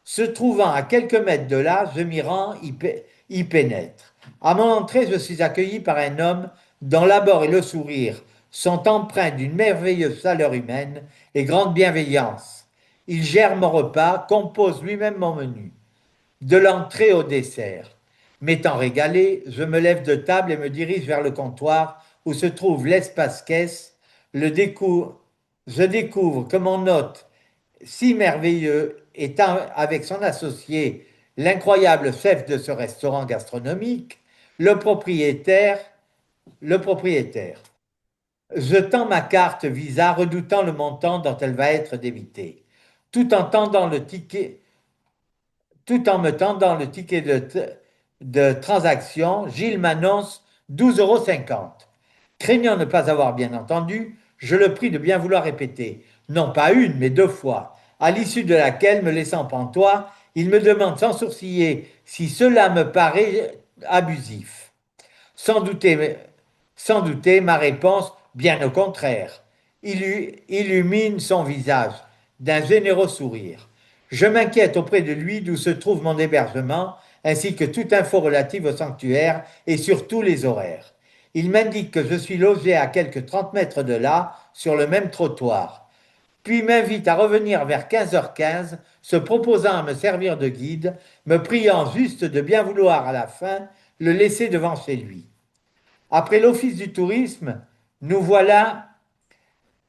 [SPEAKER 2] Se trouvant à quelques mètres de là, je m'y rends, y pénètre. À mon entrée, je suis accueilli par un homme dont l'abord et le sourire sont empreints d'une merveilleuse chaleur humaine et grande bienveillance. Il gère mon repas, compose lui-même mon menu, de l'entrée au dessert. M'étant régalé, je me lève de table et me dirige vers le comptoir où se trouve l'espace caisse. Le décou- je découvre que mon hôte si merveilleux étant avec son associé l'incroyable chef de ce restaurant gastronomique, le propriétaire, le propriétaire. Je tends ma carte Visa, redoutant le montant dont elle va être débitée. Tout en tendant le ticket, Tout en me tendant le ticket de transaction, Gilles m'annonce 12,50 €. Craignant ne pas avoir bien entendu, je le prie de bien vouloir répéter, non pas une, mais deux fois, à l'issue de laquelle, me laissant pantois, il me demande sans sourciller si cela me paraît abusif. Sans douter, sans douter, ma réponse, bien au contraire, illumine son visage d'un généreux sourire. Je m'inquiète auprès de lui d'où se trouve mon hébergement, ainsi que toute info relative au sanctuaire et surtout les horaires. Il m'indique que je suis logé à quelques 30 mètres de là, sur le même trottoir, puis m'invite à revenir vers 15h15, se proposant à me servir de guide, me priant juste de bien vouloir à la fin le laisser devant chez lui. Après l'Office du tourisme, nous voilà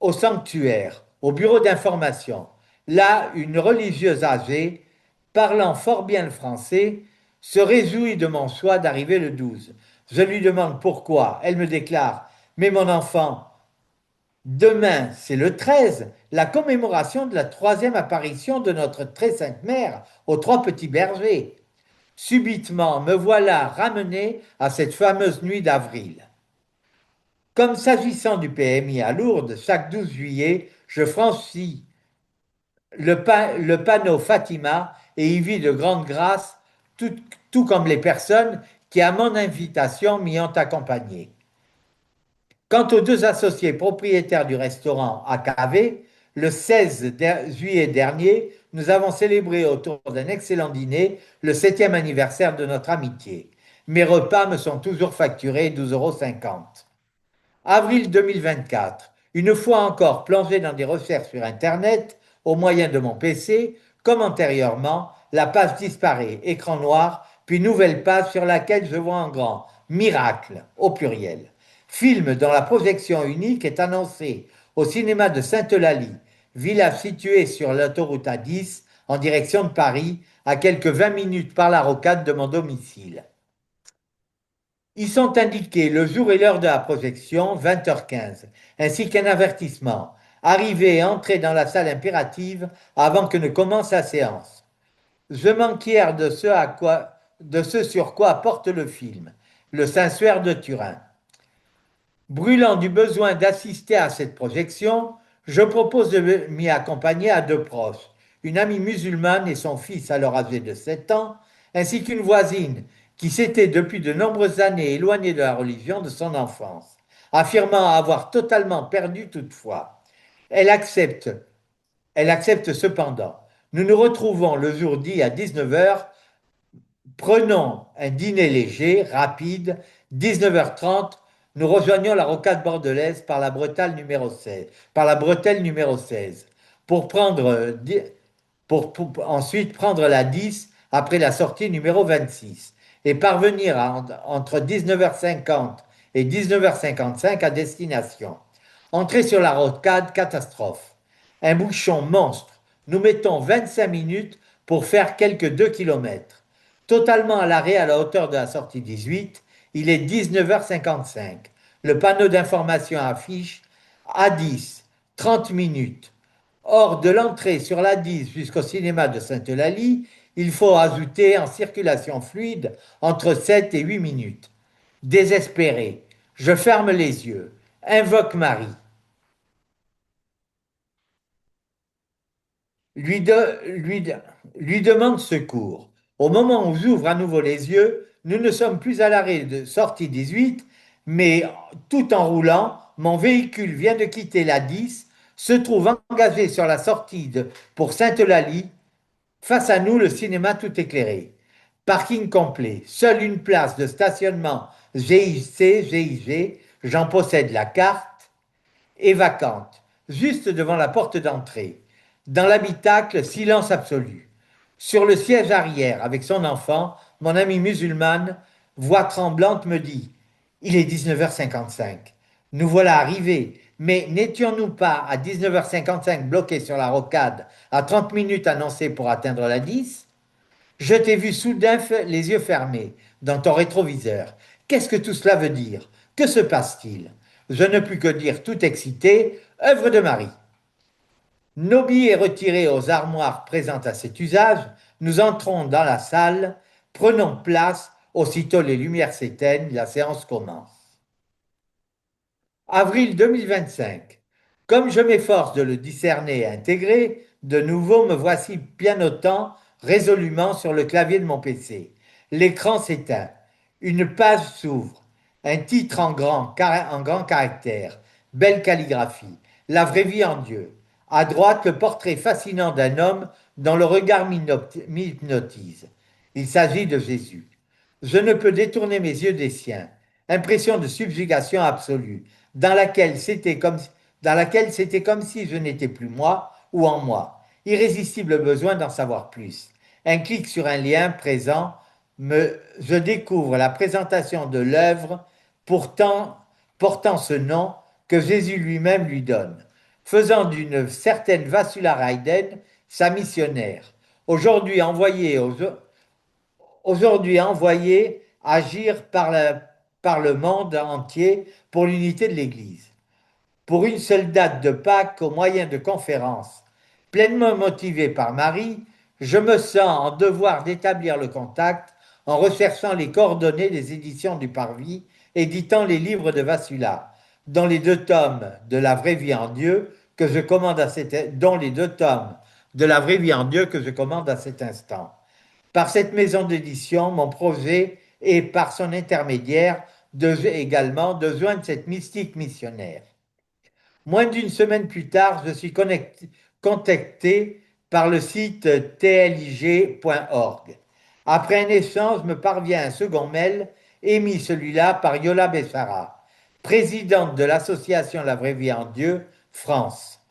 [SPEAKER 2] au sanctuaire, au bureau d'information. Là, une religieuse âgée, parlant fort bien le français, se réjouit de mon choix d'arriver le 12. Je lui demande pourquoi. Elle me déclare, mais mon enfant, demain, c'est le 13, la commémoration de la troisième apparition de notre très sainte mère aux trois petits bergers. Subitement, me voilà ramené à cette fameuse nuit d'avril. Comme s'agissant du PMI à Lourdes, chaque 12 juillet, je franchis le panneau Fatima et y vis de grande grâce, tout, tout comme les personnes qui, à mon invitation, m'y ont accompagné. Quant aux deux associés propriétaires du restaurant AKV, le 16 juillet dernier, nous avons célébré autour d'un excellent dîner le 7e anniversaire de notre amitié. Mes repas me sont toujours facturés 12,50 €. Avril 2024. Une fois encore plongé dans des recherches sur Internet, au moyen de mon PC, comme antérieurement, la page disparaît, écran noir, puis nouvelle page sur laquelle je vois en grand Miracle, au pluriel. Film dont la projection unique est annoncée au cinéma de Sainte-Eulalie, village situé sur l'autoroute A10 en direction de Paris, à quelques 20 minutes par la rocade de mon domicile. Ils sont indiqués le jour et l'heure de la projection, 20h15, ainsi qu'un avertissement. Arriver et entrer dans la salle impérative avant que ne commence la séance. Je m'enquiers de ce sur quoi porte le film, le Saint-Suaire de Turin. Brûlant du besoin d'assister à cette projection, je propose de m'y accompagner à deux proches, une amie musulmane et son fils alors âgé de 7 ans, ainsi qu'une voisine qui s'était depuis de nombreuses années éloignée de la religion de son enfance, affirmant avoir totalement perdu toute foi. Elle accepte, elle accepte cependant. Nous nous retrouvons le jour dit à 19h. Prenons un dîner léger, rapide. 19h30, nous rejoignons la rocade bordelaise par la bretelle numéro 16, pour ensuite prendre la 10 après la sortie numéro 26 et parvenir entre 19h50 et 19h55 à destination. Entrée sur la rocade, catastrophe. Un bouchon monstre. Nous mettons 25 minutes pour faire quelques 2 kilomètres. Totalement à l'arrêt à la hauteur de la sortie 18, il est 19h55. Le panneau d'information affiche A10, 30 minutes. Or, de l'entrée sur la 10 jusqu'au cinéma de Sainte-Eulalie, il faut ajouter en circulation fluide entre 7 et 8 minutes. Désespéré, je ferme les yeux, invoque Marie. lui, de- lui, de- lui demande secours. Au moment où j'ouvre à nouveau les yeux, nous ne sommes plus à l'arrêt de sortie 18, mais tout en roulant, mon véhicule vient de quitter la 10, se trouve engagé sur la sortie pour Sainte-Eulalie. Face à nous, le cinéma tout éclairé. Parking complet. Seule une place de stationnement GIC, GIG, j'en possède la carte, est vacante, juste devant la porte d'entrée. Dans l'habitacle, silence absolu. Sur le siège arrière, avec son enfant, mon amie musulmane, voix tremblante, me dit: Il est 19h55. Nous voilà arrivés, mais n'étions-nous pas à 19h55 bloqués sur la rocade, à 30 minutes annoncées pour atteindre la 10? Je t'ai vu soudain les yeux fermés dans ton rétroviseur. Qu'est-ce que tout cela veut dire? Que se passe-t-il? Je ne pus que dire, tout excité: œuvre de Marie. Nos billets retirés aux armoires présentes à cet usage, nous entrons dans la salle, prenons place, aussitôt les lumières s'éteignent, la séance commence. Avril 2025. Comme je m'efforce de le discerner et intégrer, de nouveau me voici pianotant résolument sur le clavier de mon PC. L'écran s'éteint. Une page s'ouvre. Un titre en grand caractère. Belle calligraphie. La vraie vie en Dieu. À droite, le portrait fascinant d'un homme dont le regard m'hypnotise. Il s'agit de Jésus. Je ne peux détourner mes yeux des siens. Impression de subjugation absolue dans laquelle c'était comme, dans laquelle c'était comme si je n'étais plus moi ou en moi. Irrésistible besoin d'en savoir plus. Un clic sur un lien présent, je découvre la présentation de l'œuvre pourtant portant ce nom que Jésus lui-même lui donne, faisant d'une certaine Vassula Raiden sa missionnaire, aujourd'hui envoyée, aujourd'hui envoyée agir par le monde entier pour l'unité de l'Église. Pour une seule date de Pâques au moyen de conférences. Pleinement motivé par Marie, je me sens en devoir d'établir le contact en recherchant les coordonnées des éditions du Parvis, éditant les livres de Vassula, dont les deux tomes de la vraie vie en Dieu que je commande à dont les deux tomes de la vraie vie en Dieu que je commande à cet instant. Par cette maison d'édition, mon projet est, par son intermédiaire, également de joindre cette mystique missionnaire. Moins d'une semaine plus tard, je suis contacté par le site tlig.org. Après un échange, me parvient un second mail, émis celui-là par Yola Bessara, présidente de l'association La Vraie Vie en Dieu, France.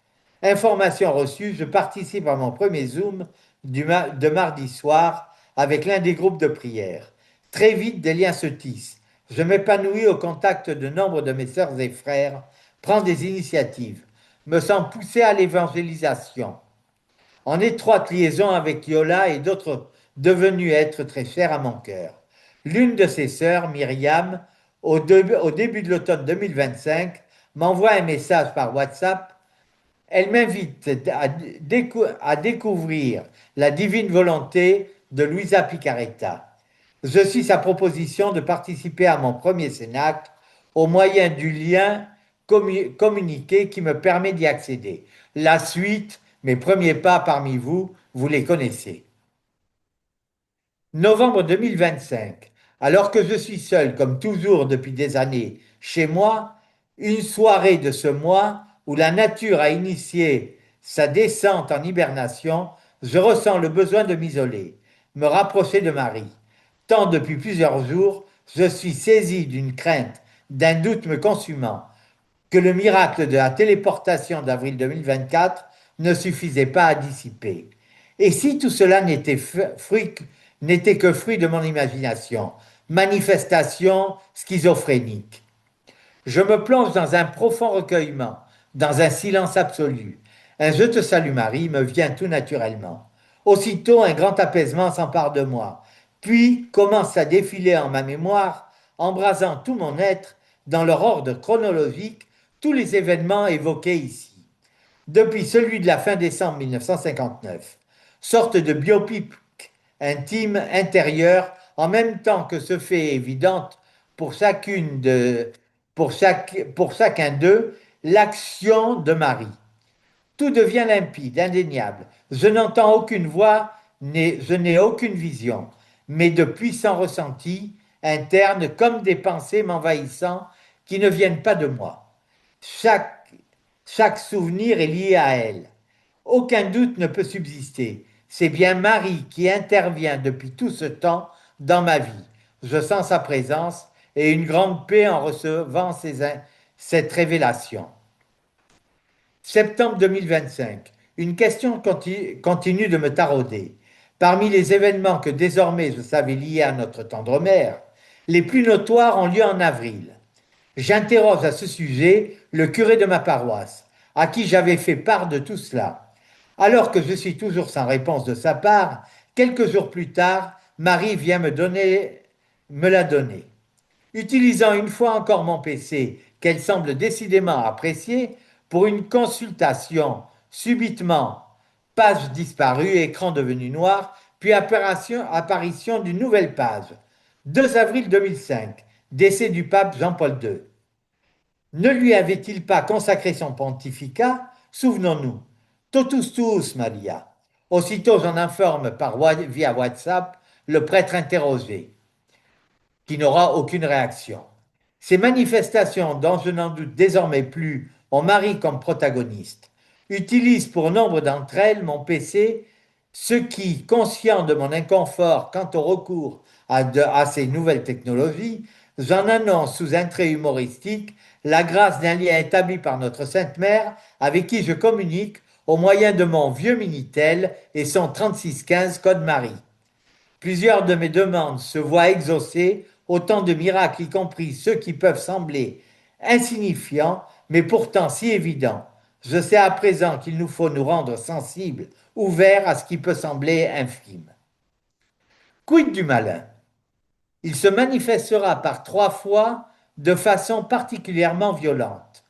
[SPEAKER 2] Information reçue, je participe à mon premier Zoom de mardi soir avec l'un des groupes de prière. Très vite, des liens se tissent. Je m'épanouis au contact de nombre de mes sœurs et frères, prends des initiatives, me sens poussé à l'évangélisation, en étroite liaison avec Yola et d'autres devenus êtres très chers à mon cœur. L'une de ses sœurs, Myriam, au début de l'automne 2025, m'envoie un message par WhatsApp. Elle m'invite à découvrir la divine volonté de Luisa Picaretta. Je suis sa proposition de participer à mon premier cénacle au moyen du lien communiqué qui me permet d'y accéder. La suite, mes premiers pas parmi vous, vous les connaissez. Novembre 2025. Alors que je suis seul, comme toujours depuis des années, chez moi, une soirée de ce mois où la nature a initié sa descente en hibernation, je ressens le besoin de m'isoler, me rapprocher de Marie. Tant depuis plusieurs jours, je suis saisi d'une crainte, d'un doute me consumant, que le miracle de la téléportation d'avril 2024 ne suffisait pas à dissiper. Et si tout cela n'était que fruit de mon imagination, manifestation schizophrénique? Je me plonge dans un profond recueillement, dans un silence absolu. Un Je te salue Marie me vient tout naturellement. Aussitôt un grand apaisement s'empare de moi, puis commence à défiler en ma mémoire, embrasant tout mon être, dans leur ordre chronologique, tous les événements évoqués ici. Depuis celui de la fin décembre 1959, sorte de biopic intime, intérieur, en même temps que ce fait évidente pour chacune pour chacun d'eux, l'action de Marie. Tout devient limpide, indéniable. Je n'entends aucune voix, je n'ai aucune vision, mais de puissants ressentis internes comme des pensées m'envahissant qui ne viennent pas de moi. Chaque, chaque souvenir est lié à elle. Aucun doute ne peut subsister. C'est bien Marie qui intervient depuis tout ce temps dans ma vie. Je sens sa présence et une grande paix en recevant cette révélation. Septembre 2025. Une question continue de me tarauder. Parmi les événements que désormais je savais liés à notre tendre mère, les plus notoires ont lieu en avril. J'interroge à ce sujet le curé de ma paroisse, à qui j'avais fait part de tout cela. Alors que je suis toujours sans réponse de sa part, quelques jours plus tard, Marie vient me la donner. Utilisant une fois encore mon PC, qu'elle semble décidément apprécier, pour une consultation, subitement, page disparue, écran devenu noir, puis apparition d'une nouvelle page. 2 avril 2005, décès du pape Jean-Paul II. Ne lui avait-il pas consacré son pontificat? Souvenons-nous. Totus tuus, Maria. Aussitôt, j'en informe via WhatsApp le prêtre interrogé, qui n'aura aucune réaction. Ces manifestations, dont je n'en doute désormais plus, ont Marie comme protagoniste, utilisent pour nombre d'entre elles mon PC, ce qui, conscient de mon inconfort quant au recours à ces nouvelles technologies, j'en annonce sous un trait humoristique la grâce d'un lien établi par notre Sainte Mère avec qui je communique au moyen de mon vieux Minitel et son 3615 code Marie. Plusieurs de mes demandes se voient exaucées, autant de miracles, y compris ceux qui peuvent sembler insignifiants, mais pourtant si évidents. Je sais à présent qu'il nous faut nous rendre sensibles, ouverts à ce qui peut sembler infime. Quid du malin? Il se manifestera par 3 fois de façon particulièrement violente.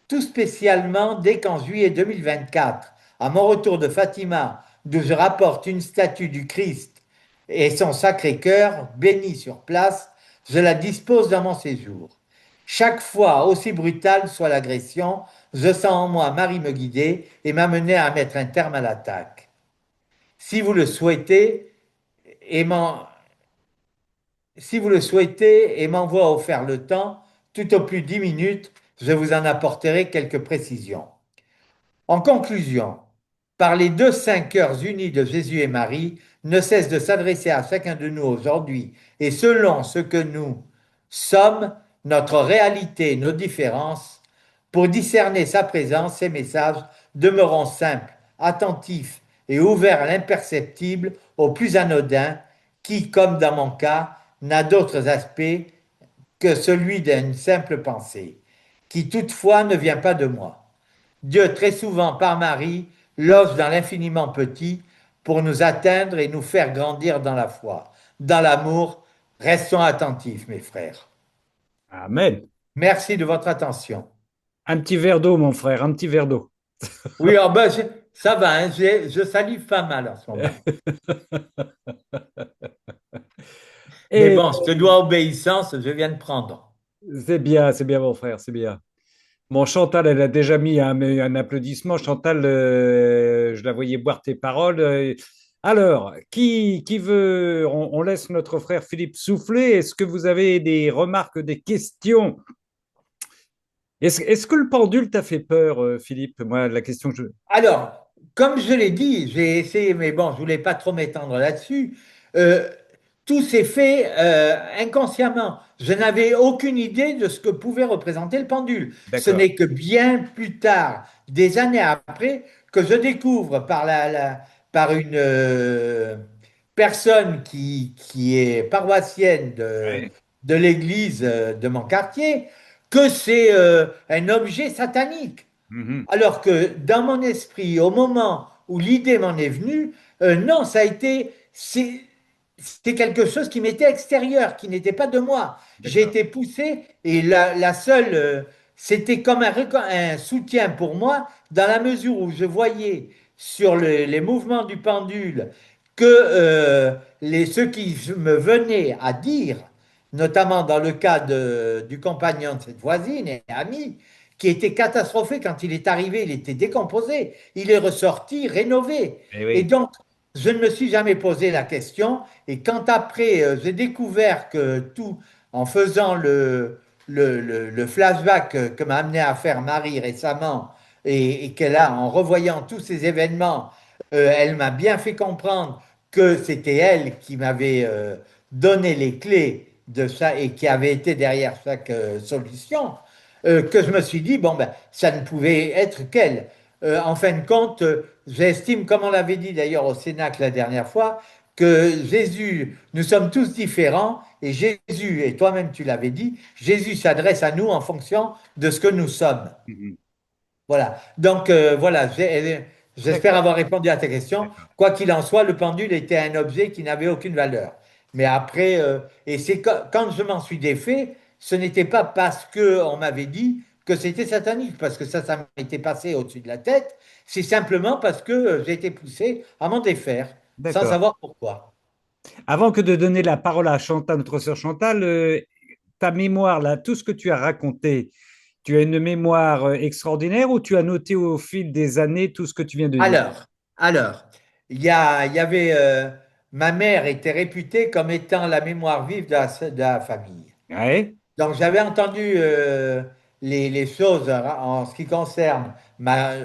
[SPEAKER 2] Tout spécialement dès qu'en juillet 2024, à mon retour de Fatima, d'où je rapporte une statue du Christ et son Sacré-Cœur, béni sur place, je la dispose dans mon séjour. Chaque fois, aussi brutale soit l'agression, je sens en moi Marie me guider et m'amener à mettre un terme à l'attaque. Si vous le souhaitez, et si vous le souhaitez et m'envoie offert le temps, tout au plus 10 minutes, je vous en apporterai quelques précisions. En conclusion, par les 2 5 heures unies de Jésus et Marie, ne cesse de s'adresser à chacun de nous aujourd'hui, et selon ce que nous sommes, notre réalité, nos différences, pour discerner sa présence, ses messages demeurons simples, attentifs et ouverts à l'imperceptible, au plus anodin, qui, comme dans mon cas, n'a d'autres aspects que celui d'une simple pensée, qui toutefois ne vient pas de moi. Dieu, très souvent par Marie, loge dans l'infiniment petit pour nous atteindre et nous faire grandir dans la foi, dans l'amour. Restons attentifs, mes frères.
[SPEAKER 1] Amen.
[SPEAKER 2] Merci de votre attention.
[SPEAKER 1] Un petit verre d'eau, mon frère, un petit verre d'eau.
[SPEAKER 2] Oui, oh ben, ça va, hein, je salive pas mal en ce moment. Mais
[SPEAKER 1] Et
[SPEAKER 2] bon, je te dois obéissance, je viens de prendre.
[SPEAKER 1] c'est bien, mon frère, c'est bien. Bon, Chantal, elle a déjà mis un applaudissement. Chantal, je la voyais boire tes paroles. Alors, qui veut... on laisse notre frère Philippe souffler. Est-ce que vous avez des remarques, des questions? Est-ce que le pendule t'a fait peur, Philippe? Moi, la question que je...
[SPEAKER 2] Alors, comme je l'ai dit, j'ai essayé, mais bon, je voulais pas trop m'étendre là-dessus. Euh, Tout s'est fait inconsciemment. Je n'avais aucune idée de ce que pouvait représenter le pendule. Ce
[SPEAKER 1] D'accord.
[SPEAKER 2] n'est que bien plus tard, des années après, que je découvre par une personne qui est paroissienne
[SPEAKER 1] Ouais.
[SPEAKER 2] de l'église de mon quartier, que c'est un objet satanique.
[SPEAKER 1] Mhm.
[SPEAKER 2] Alors que dans mon esprit, au moment où l'idée m'en est venue, non, c'est quelque chose qui m'était extérieur, qui n'était pas de moi. J'ai
[SPEAKER 1] D'accord.
[SPEAKER 2] été poussé et la seule, c'était comme un soutien pour moi dans la mesure où je voyais sur les mouvements du pendule que ceux qui me venaient à dire, notamment dans le cas du compagnon de cette voisine et amie, qui était catastrophé quand il est arrivé, il était décomposé. Il est ressorti rénové.
[SPEAKER 1] Eh
[SPEAKER 2] Et
[SPEAKER 1] oui.
[SPEAKER 2] donc, je ne me suis jamais posé la question. Et quand après, j'ai découvert que tout, en faisant le flashback que m'a amené à faire Marie récemment, et qu'elle a, en revoyant tous ces événements, elle m'a bien fait comprendre que c'était elle qui m'avait donné les clés de ça et qui avait été derrière chaque solution, que je me suis dit, bon, ben, ça ne pouvait être qu'elle. En fin de compte, j'estime, comme on l'avait dit d'ailleurs au Cénacle la dernière fois, que Jésus, nous sommes tous différents et Jésus, et toi-même tu l'avais dit, Jésus s'adresse à nous en fonction de ce que nous sommes.
[SPEAKER 1] Mhm.
[SPEAKER 2] Voilà. Donc, voilà, j'espère
[SPEAKER 1] D'accord.
[SPEAKER 2] avoir répondu à ta question.
[SPEAKER 1] D'accord.
[SPEAKER 2] Quoi qu'il en soit, le pendule était un objet qui n'avait aucune valeur. Mais après, et c'est quand je m'en suis défait, ce n'était pas parce que on m'avait dit que c'était satanique, parce que ça m'était passé au-dessus de la tête. C'est simplement parce que j'ai été poussé à m'en défaire, sans
[SPEAKER 1] D'accord.
[SPEAKER 2] savoir pourquoi.
[SPEAKER 1] Avant que de donner la parole à Chantal, notre sœur Chantal, ta mémoire, là, tout ce que tu as raconté, tu as une mémoire extraordinaire ou tu as noté au fil des années tout ce que tu viens de dire?
[SPEAKER 2] Alors, alors, il y avait, ma mère était réputée comme étant la mémoire vive de la famille.
[SPEAKER 1] Ouais.
[SPEAKER 2] Donc, j'avais entendu les choses en ce qui concerne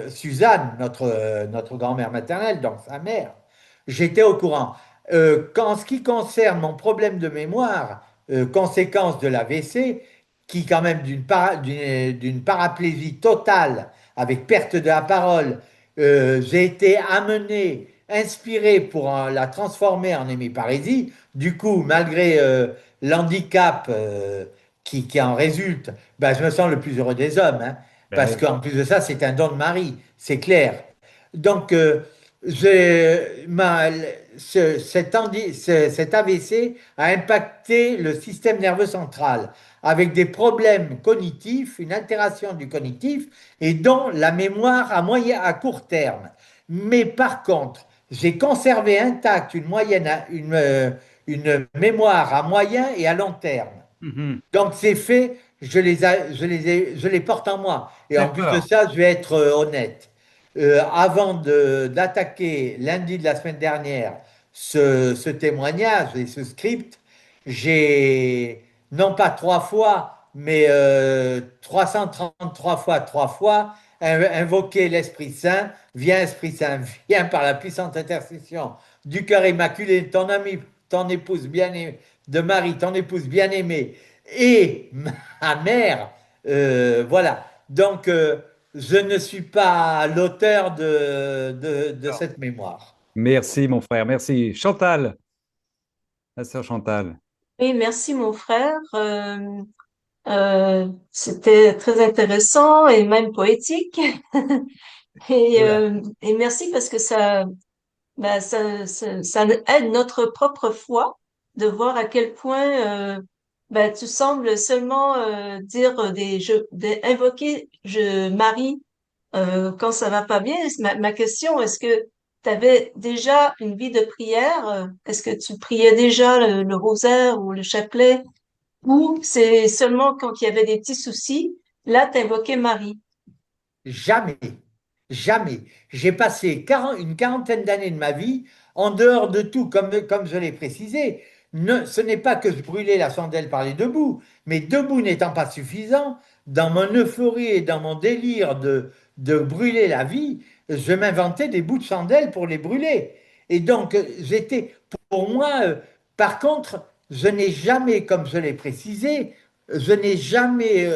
[SPEAKER 2] Suzanne, notre grand-mère maternelle, donc sa mère. J'étais au courant. En ce qui concerne mon problème de mémoire, conséquence de l'AVC, qui quand même d'une paraplégie totale, avec perte de la parole, j'ai été amené, inspiré pour la transformer en hémiparésie. Du coup, malgré l'handicap qui en résulte, ben, je me sens le plus heureux des hommes, hein, parce
[SPEAKER 1] Ben,
[SPEAKER 2] qu'en plus de ça, c'est un don de Marie, c'est clair. Donc, cet AVC a impacté le système nerveux central avec des problèmes cognitifs, une altération du cognitif et dont la mémoire à court terme. Mais par contre, j'ai conservé intacte une mémoire à moyen et à long terme.
[SPEAKER 1] mhm.
[SPEAKER 2] Donc ces faits, je les porte en moi. Et en plus de
[SPEAKER 1] D'accord.
[SPEAKER 2] ça, je vais être honnête. Avant d'attaquer lundi de la semaine dernière ce témoignage et ce script, j'ai non pas trois fois, mais 333 fois, trois fois invoqué l'Esprit Saint. Viens Esprit Saint, viens par la puissante intercession du cœur immaculé de ton ami, ton épouse bien-aimée, de Marie, ton épouse bien-aimée et ma mère. Voilà. Donc, je ne suis pas l'auteur de
[SPEAKER 1] D'accord.
[SPEAKER 2] cette mémoire.
[SPEAKER 1] Merci, mon frère. Merci. Chantal, la sœur Chantal.
[SPEAKER 3] Oui, merci mon frère. C'était très intéressant et même poétique.
[SPEAKER 2] Oula.
[SPEAKER 3] Et merci parce que ça aide notre propre foi de voir à quel point tu sembles seulement dire invoquer je Marie quand ça va pas bien. Ma question, est-ce que tu avais déjà une vie de prière? Est-ce que tu priais déjà le rosaire ou le chapelet? Ou c'est seulement quand il y avait des petits soucis, là, t'invoquais Marie.
[SPEAKER 2] Jamais, jamais. J'ai passé une quarantaine d'années de ma vie en dehors de tout, comme je l'ai précisé. Ce n'est pas que je brûlais la chandelle par les deux bouts, mais debout n'étant pas suffisant, dans mon euphorie et dans mon délire de brûler la vie, je m'inventais des bouts de chandelle pour les brûler. Et donc, pour moi, par contre, je n'ai jamais, comme je l'ai précisé, je n'ai jamais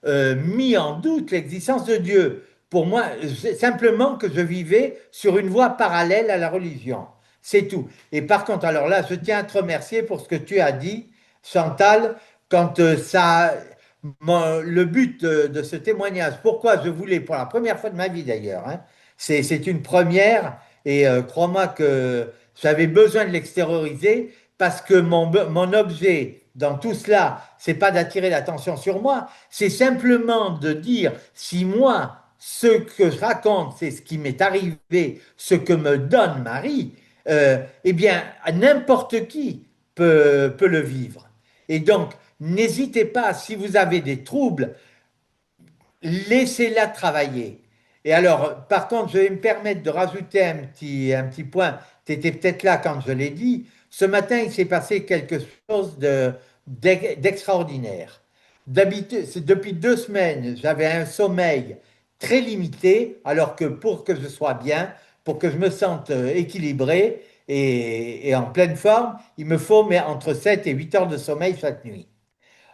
[SPEAKER 2] mis en doute l'existence de Dieu. Pour moi, c'est simplement que je vivais sur une voie parallèle à la religion. C'est tout. Et par contre, alors là, je tiens à te remercier pour ce que tu as dit, Chantal, quand le but de ce témoignage, pourquoi je voulais, pour la première fois de ma vie d'ailleurs, hein, c'est une première, et crois-moi que j'avais besoin de l'extérioriser, parce que mon objet dans tout cela, c'est pas d'attirer l'attention sur moi, c'est simplement de dire si moi, ce que je raconte, c'est ce qui m'est arrivé, ce que me donne Marie, eh bien, n'importe qui peut le vivre. Et donc, n'hésitez pas, si vous avez des troubles, laissez-la travailler. Et alors, par contre, je vais me permettre de rajouter un petit point. Tu étais peut-être là quand je l'ai dit. Ce matin, il s'est passé quelque chose d'extraordinaire. D'habitude, depuis 2 semaines, j'avais un sommeil très limité, alors que pour que je sois bien, pour que je me sente équilibré et en pleine forme, il me faut mais entre 7 et 8 heures de sommeil chaque nuit.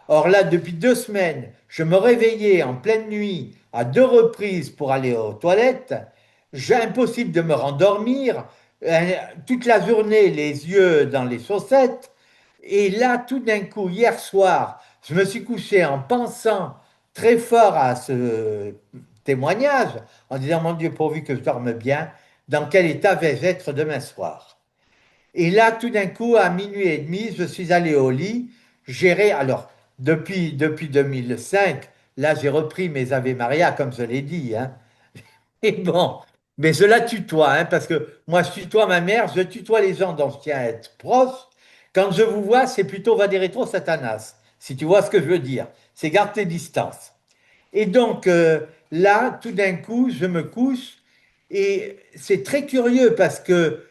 [SPEAKER 2] Or là, depuis 2 semaines, je me réveillais en pleine nuit à 2 reprises pour aller aux toilettes. J'ai impossible de me rendormir. Toute la journée, les yeux dans les chaussettes. Et là, tout d'un coup, hier soir, je me suis couché en pensant très fort à ce témoignage, en disant, mon Dieu, pourvu que je dorme bien, dans quel état vais-je être demain soir? Et là, tout d'un coup, à minuit et demi, je suis allé au lit, gérer. Alors, depuis 2005, là, j'ai repris mes Ave Maria, comme je l'ai dit, hein. Et bon, mais je la tutoie, hein, parce que moi, je tutoie ma mère, je tutoie les gens dont je tiens à être proche. Quand je vous vois, c'est plutôt va des rétro Satanas, si tu vois ce que je veux dire. C'est garde tes distances. Et donc là, tout d'un coup, je me couche et c'est très curieux parce que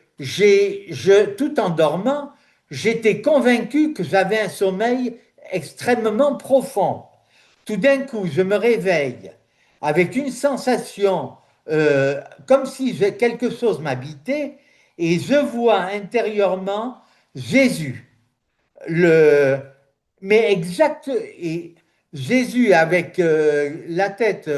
[SPEAKER 2] tout en dormant, j'étais convaincu que j'avais un sommeil extrêmement profond. Tout d'un coup, je me réveille avec une sensation comme si quelque chose m'habitait et je vois intérieurement Jésus le, mais exact, et Jésus avec la tête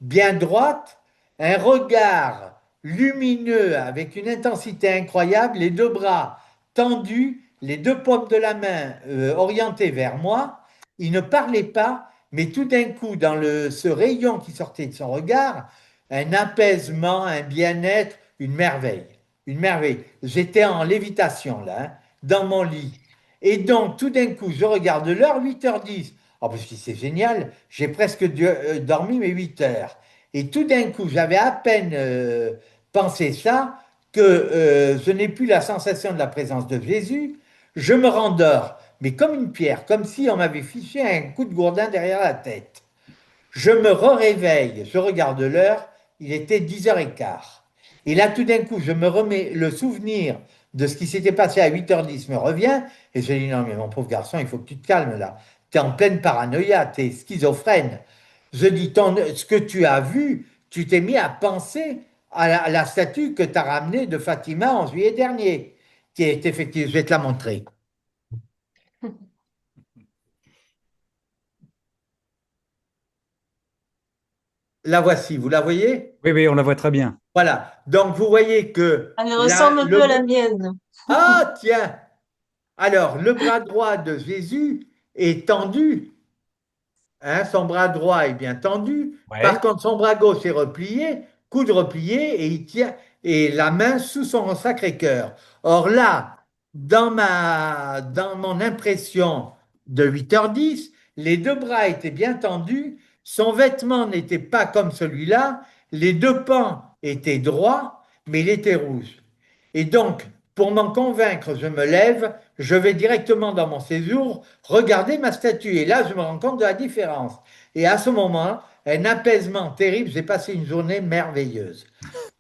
[SPEAKER 2] bien droite, un regard lumineux avec une intensité incroyable, les deux bras tendus, les deux paumes de la main orientées vers moi. Il ne parlait pas, mais tout d'un coup, dans ce rayon qui sortait de son regard, un apaisement, un bien-être, une merveille. Une merveille. J'étais en lévitation là, hein, dans mon lit. Et donc, tout d'un coup, je regarde l'heure, 8h10. Oh, parce que c'est génial, j'ai presque dormi mes 8 heures. Et tout d'un coup, j'avais à peine pensé ça, que je n'ai plus la sensation de la présence de Jésus. Je me rendors, mais comme une pierre, comme si on m'avait fiché un coup de gourdin derrière la tête. Je me réveille, je regarde l'heure, il était 10h15. Et là, tout d'un coup, je me remets le souvenir de ce qui s'était passé à 8h10 me revient, et je dis non, mais mon pauvre garçon, il faut que tu te calmes là. Tu es en pleine paranoïa, tu es schizophrène. Je dis, ce que tu as vu, tu t'es mis à penser à la statue que tu as ramenée de Fatima en juillet dernier, qui est effectivement, je vais te la montrer. La voici, vous la voyez?
[SPEAKER 1] Oui, oui, on la voit très bien.
[SPEAKER 2] Voilà. Donc, vous voyez que
[SPEAKER 3] Elle ressemble un peu à la mienne.
[SPEAKER 2] Ah, tiens! Alors, le bras droit de Jésus est tendu, hein, son bras droit est bien tendu. Par
[SPEAKER 1] Ouais.
[SPEAKER 2] contre, son bras gauche est replié, coude replié, et il tient et la main sous son Sacré-Cœur. Or là, dans mon impression de 8h10, les deux bras étaient bien tendus, son vêtement n'était pas comme celui-là, les deux pans étaient droits, mais il était rouge. Et donc, pour m'en convaincre, je me lève, je vais directement dans mon séjour regarder ma statue. Et là, je me rends compte de la différence. Et à ce moment, un apaisement terrible. J'ai passé une journée merveilleuse,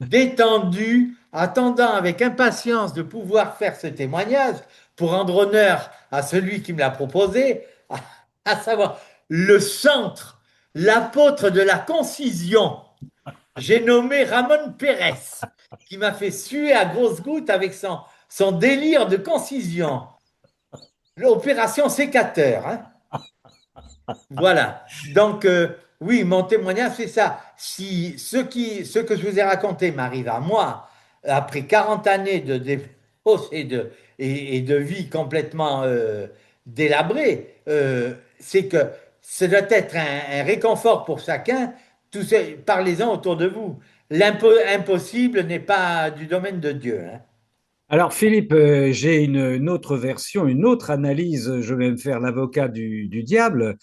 [SPEAKER 2] détendu, attendant avec impatience de pouvoir faire ce témoignage pour rendre honneur à celui qui me l'a proposé, à savoir le centre, l'apôtre de la concision. J'ai nommé Ramon Pérez, qui m'a fait suer à grosses gouttes avec son délire de concision. L'opération sécateur, hein. Voilà. Donc, oui, mon témoignage, c'est ça. Si ce que je vous ai raconté m'arrive à moi, après 40 années de dépense et de vie complètement délabrée, c'est que ça doit être un réconfort pour chacun. Parlez-en autour de vous. L'impossible n'est pas du domaine de Dieu, hein.
[SPEAKER 1] Alors, Philippe, j'ai une autre version, une autre analyse. Je vais me faire l'avocat du diable.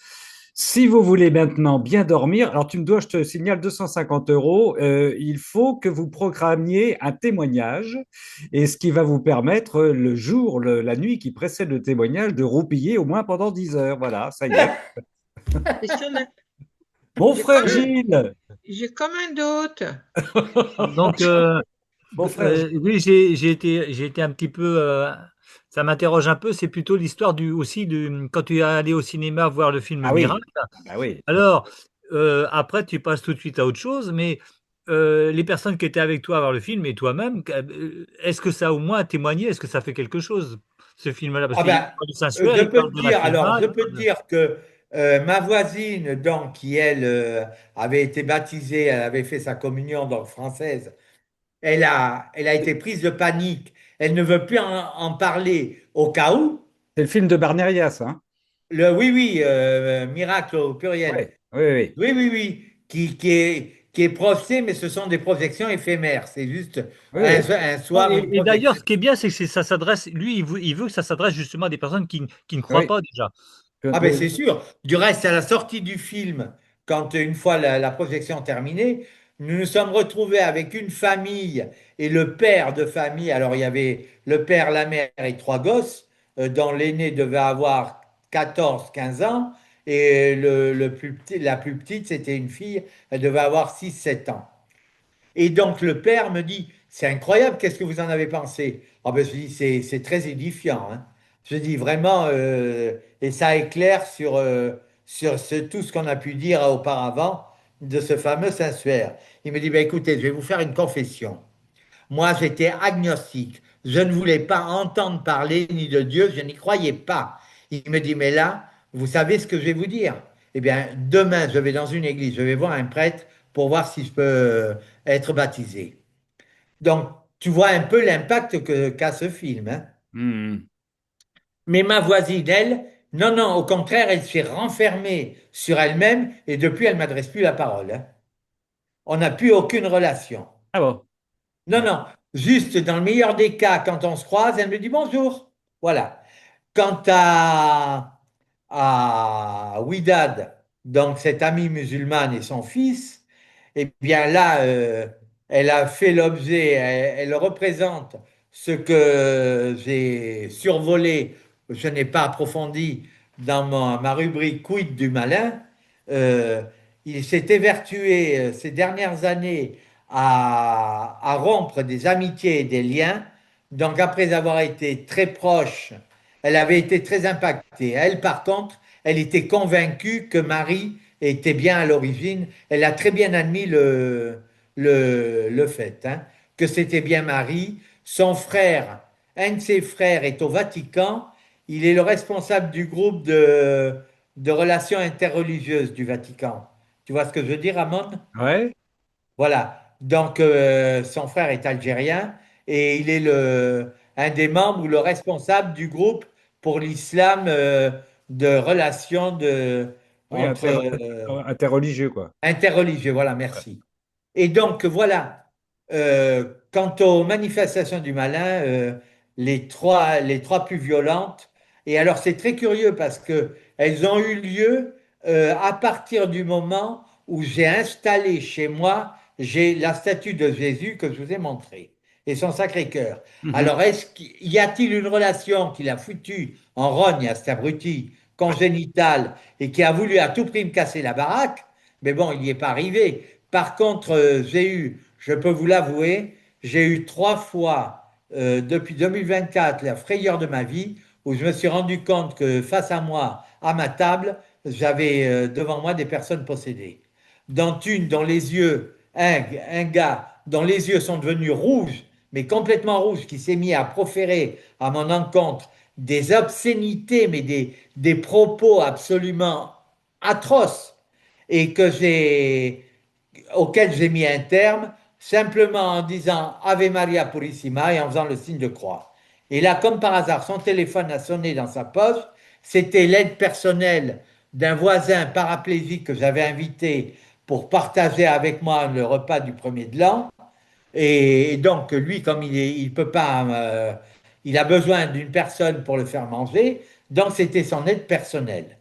[SPEAKER 1] Si vous voulez maintenant bien dormir, alors tu me dois, je te signale 250 euros. Il faut que vous programmiez un témoignage et ce qui va vous permettre le jour, la nuit qui précède le témoignage de roupiller au moins pendant 10 heures. Voilà, ça y est.
[SPEAKER 3] C'est sûr,
[SPEAKER 1] Mon
[SPEAKER 4] J'ai
[SPEAKER 1] frère
[SPEAKER 4] comme un,
[SPEAKER 1] Gilles!
[SPEAKER 4] j'ai comme un doute.
[SPEAKER 5] Donc,
[SPEAKER 1] Mon frère Gilles.
[SPEAKER 5] oui, j'ai été un petit peu, ça m'interroge un peu. C'est plutôt l'histoire aussi quand tu es allé au cinéma voir le film
[SPEAKER 1] Ah oui,
[SPEAKER 5] Miracle.
[SPEAKER 1] ah bah oui.
[SPEAKER 5] Alors, après, tu passes tout de suite à autre chose, mais les personnes qui étaient avec toi à voir le film et toi-même, est-ce que ça a au moins témoigné? Est-ce que ça fait quelque chose, ce film-là? Parce
[SPEAKER 2] Ah
[SPEAKER 5] qu'il
[SPEAKER 2] ben,
[SPEAKER 5] parle de sensuel,
[SPEAKER 2] je
[SPEAKER 5] il
[SPEAKER 2] peux
[SPEAKER 5] parle
[SPEAKER 2] te
[SPEAKER 5] de la
[SPEAKER 2] dire, alors,
[SPEAKER 5] PMA,
[SPEAKER 2] je peux te dire que ma voisine, donc, qui elle avait été baptisée, elle avait fait sa communion donc française, elle a été prise de panique. Elle ne veut plus en parler au cas où.
[SPEAKER 1] C'est le film de Barnerias, hein?
[SPEAKER 2] Oui, oui, miracle au
[SPEAKER 1] Oui,
[SPEAKER 2] pluriel.
[SPEAKER 1] oui, oui.
[SPEAKER 2] Oui, oui, oui, qui est projeté, mais ce sont des projections éphémères. C'est juste
[SPEAKER 1] Oui, oui.
[SPEAKER 2] un
[SPEAKER 5] non,
[SPEAKER 2] soir, une
[SPEAKER 5] et d'ailleurs,
[SPEAKER 2] projection.
[SPEAKER 5] ce qui est bien, c'est que ça s'adresse, lui, il veut que ça s'adresse justement à des personnes qui ne croient
[SPEAKER 1] Oui.
[SPEAKER 5] pas déjà.
[SPEAKER 2] Ah ben c'est sûr. Du reste, à la sortie du film, quand une fois la projection terminée, nous nous sommes retrouvés avec une famille et le père de famille. Alors il y avait le père, la mère et trois gosses, dont l'aîné devait avoir 14, 15 ans et le plus petit, la plus petite, c'était une fille, elle devait avoir 6, 7 ans. Et donc le père me dit, c'est incroyable, qu'est-ce que vous en avez pensé? Ah ben, je dis, c'est très édifiant, hein. Je dis vraiment, et ça éclaire sur tout ce qu'on a pu dire auparavant de ce fameux Saint-Suaire. Il me dit, ben, écoutez, je vais vous faire une confession. Moi, j'étais agnostique. Je ne voulais pas entendre parler ni de Dieu, je n'y croyais pas. Il me dit, mais là, vous savez ce que je vais vous dire? Eh bien, demain, je vais dans une église, je vais voir un prêtre pour voir si je peux être baptisé. Donc, tu vois un peu l'impact qu'a ce film, hein.
[SPEAKER 1] Hmm.
[SPEAKER 2] Mais ma voisine, elle, non, non, au contraire, elle s'est renfermée sur elle-même et depuis, elle m'adresse plus la parole, hein. On n'a plus aucune relation.
[SPEAKER 1] Ah bon?
[SPEAKER 2] Non, non, juste dans le meilleur des cas, quand on se croise, elle me dit bonjour. Voilà. Quant à Widad, donc cette amie musulmane et son fils, eh bien là, elle a fait l'objet, elle représente ce que j'ai survolé, je n'ai pas approfondi dans ma rubrique Quid du malin. Euh, il s'est évertué ces dernières années à rompre des amitiés et des liens. Donc après avoir été très proche, elle avait été très impactée. Elle, par contre, elle était convaincue que Marie était bien à l'origine. Elle a très bien admis le fait, hein, que c'était bien Marie. Son frère, un de ses frères est au Vatican. Il est le responsable du groupe de relations interreligieuses du Vatican. Tu vois ce que je veux dire, Amon?
[SPEAKER 1] Ouais.
[SPEAKER 2] Voilà. Donc, son frère est algérien et il est un des membres ou le responsable du groupe pour l'islam de relations
[SPEAKER 1] Oui,
[SPEAKER 2] entre
[SPEAKER 1] interreligieux, quoi.
[SPEAKER 2] interreligieux. Voilà,
[SPEAKER 1] Ouais.
[SPEAKER 2] merci. Et donc, voilà. Quant aux manifestations du malin, les trois plus violentes, et alors c'est très curieux parce que elles ont eu lieu à partir du moment où j'ai installé chez moi, j'ai la statue de Jésus que je vous ai montrée et son Sacré-Cœur.
[SPEAKER 1] Mhm.
[SPEAKER 2] Alors, y a-t-il une relation qu'il a foutue en rogne à cet abruti congénital et qui a voulu à tout prix me casser la baraque? Mais bon, il n'y est pas arrivé. Par contre, je peux vous l'avouer, j'ai eu 3 fois depuis 2024 la frayeur de ma vie où je me suis rendu compte que face à moi, à ma table, j'avais devant moi des personnes possédées. Dont une dont les yeux, un gars dont les yeux sont devenus rouges, mais complètement rouges, qui s'est mis à proférer à mon encontre des obscénités, mais des propos absolument atroces et auquel j'ai mis un terme simplement en disant Ave Maria Purissima et en faisant le signe de croix. Et là, comme par hasard, son téléphone a sonné dans sa poche. C'était l'aide personnelle d'un voisin paraplégique que j'avais invité pour partager avec moi le repas du premier de l'an. Et donc, lui, comme il peut pas, il a besoin d'une personne pour le faire manger, donc c'était son aide personnelle.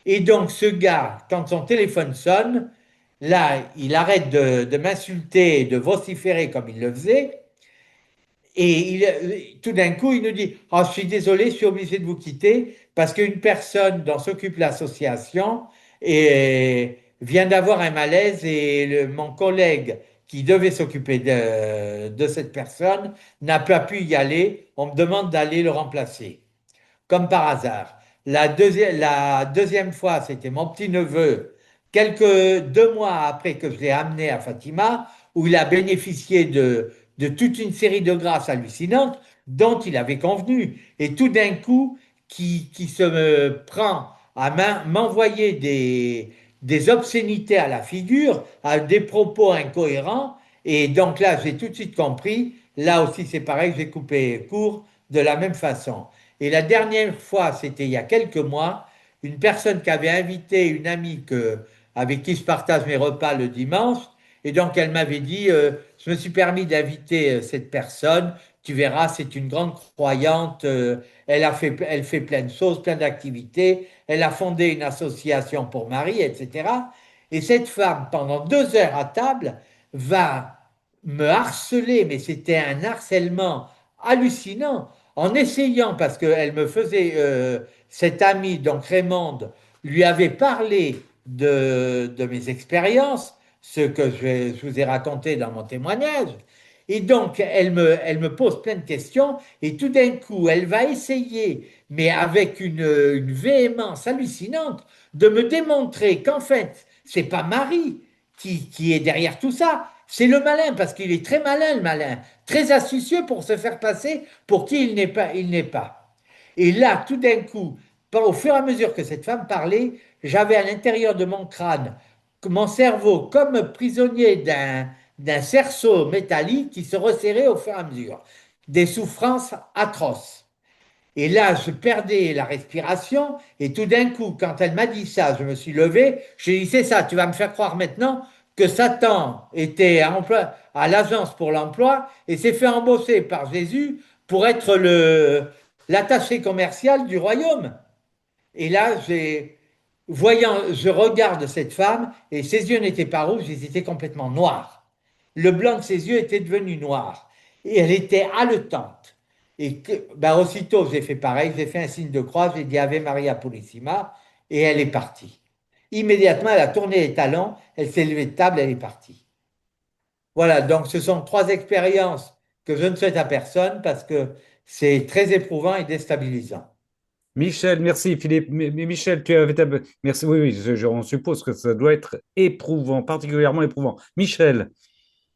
[SPEAKER 2] Et donc, ce gars, quand son téléphone sonne, là, il arrête de m'insulter et de vociférer comme il le faisait. Et tout d'un coup, il nous dit, oh, je suis désolé, je suis obligé de vous quitter parce qu'une personne dont s'occupe l'association vient d'avoir un malaise et mon collègue qui devait s'occuper de cette personne n'a pas pu y aller. On me demande d'aller le remplacer comme par hasard. La deuxième fois, c'était mon petit-neveu, quelques 2 mois après que je l'ai amené à Fatima, où il a bénéficié de toute une série de grâces hallucinantes dont il avait convenu. Et tout d'un coup, qui se me prend à m'envoyer des obscénités à la figure, à des propos incohérents. Et donc là, j'ai tout de suite compris. Là aussi, c'est pareil, j'ai coupé court de la même façon. Et la dernière fois, c'était il y a quelques mois, une personne qui avait invité une amie avec qui je partage mes repas le dimanche. Et donc, elle m'avait dit, je me suis permis d'inviter cette personne. Tu verras, c'est une grande croyante. Elle fait plein de choses, plein d'activités. Elle a fondé une association pour Marie, etc. Et cette femme, pendant 2 heures à table, va me harceler, mais c'était un harcèlement hallucinant en essayant, parce qu'elle me faisait, cette amie, donc Raymonde, lui avait parlé de mes expériences, ce que je vous ai raconté dans mon témoignage. Et donc, elle me pose plein de questions, et tout d'un coup, elle va essayer, mais avec une véhémence hallucinante, de me démontrer qu'en fait, c'est pas Marie qui est derrière tout ça, c'est le malin, parce qu'il est très malin, le malin, très astucieux pour se faire passer pour qui il n'est pas. Il n'est pas. Et là, tout d'un coup, au fur et à mesure que cette femme parlait, j'avais à l'intérieur de mon crâne mon cerveau comme prisonnier d'un cerceau métallique qui se resserrait au fur et à mesure. Des souffrances atroces. Et là, je perdais la respiration. Et tout d'un coup, quand elle m'a dit ça, je me suis levé. J'ai dit, c'est ça, tu vas me faire croire maintenant que Satan était à l'agence pour l'emploi et s'est fait embaucher par Jésus pour être l'attaché commercial du royaume. Et là, je regarde cette femme et ses yeux n'étaient pas rouges, ils étaient complètement noirs. Le blanc de ses yeux était devenu noir et elle était haletante. Et ben, aussitôt, j'ai fait pareil, j'ai fait un signe de croix, j'ai dit Ave Maria Purísima et elle est partie. Immédiatement, elle a tourné les talons, elle s'est levée de table, elle est partie. Voilà, donc ce sont 3 expériences que je ne souhaite à personne parce que c'est très éprouvant et déstabilisant.
[SPEAKER 1] Michel, merci Philippe. Michel, merci. Oui, oui, on suppose que ça doit être éprouvant, particulièrement éprouvant. Michel,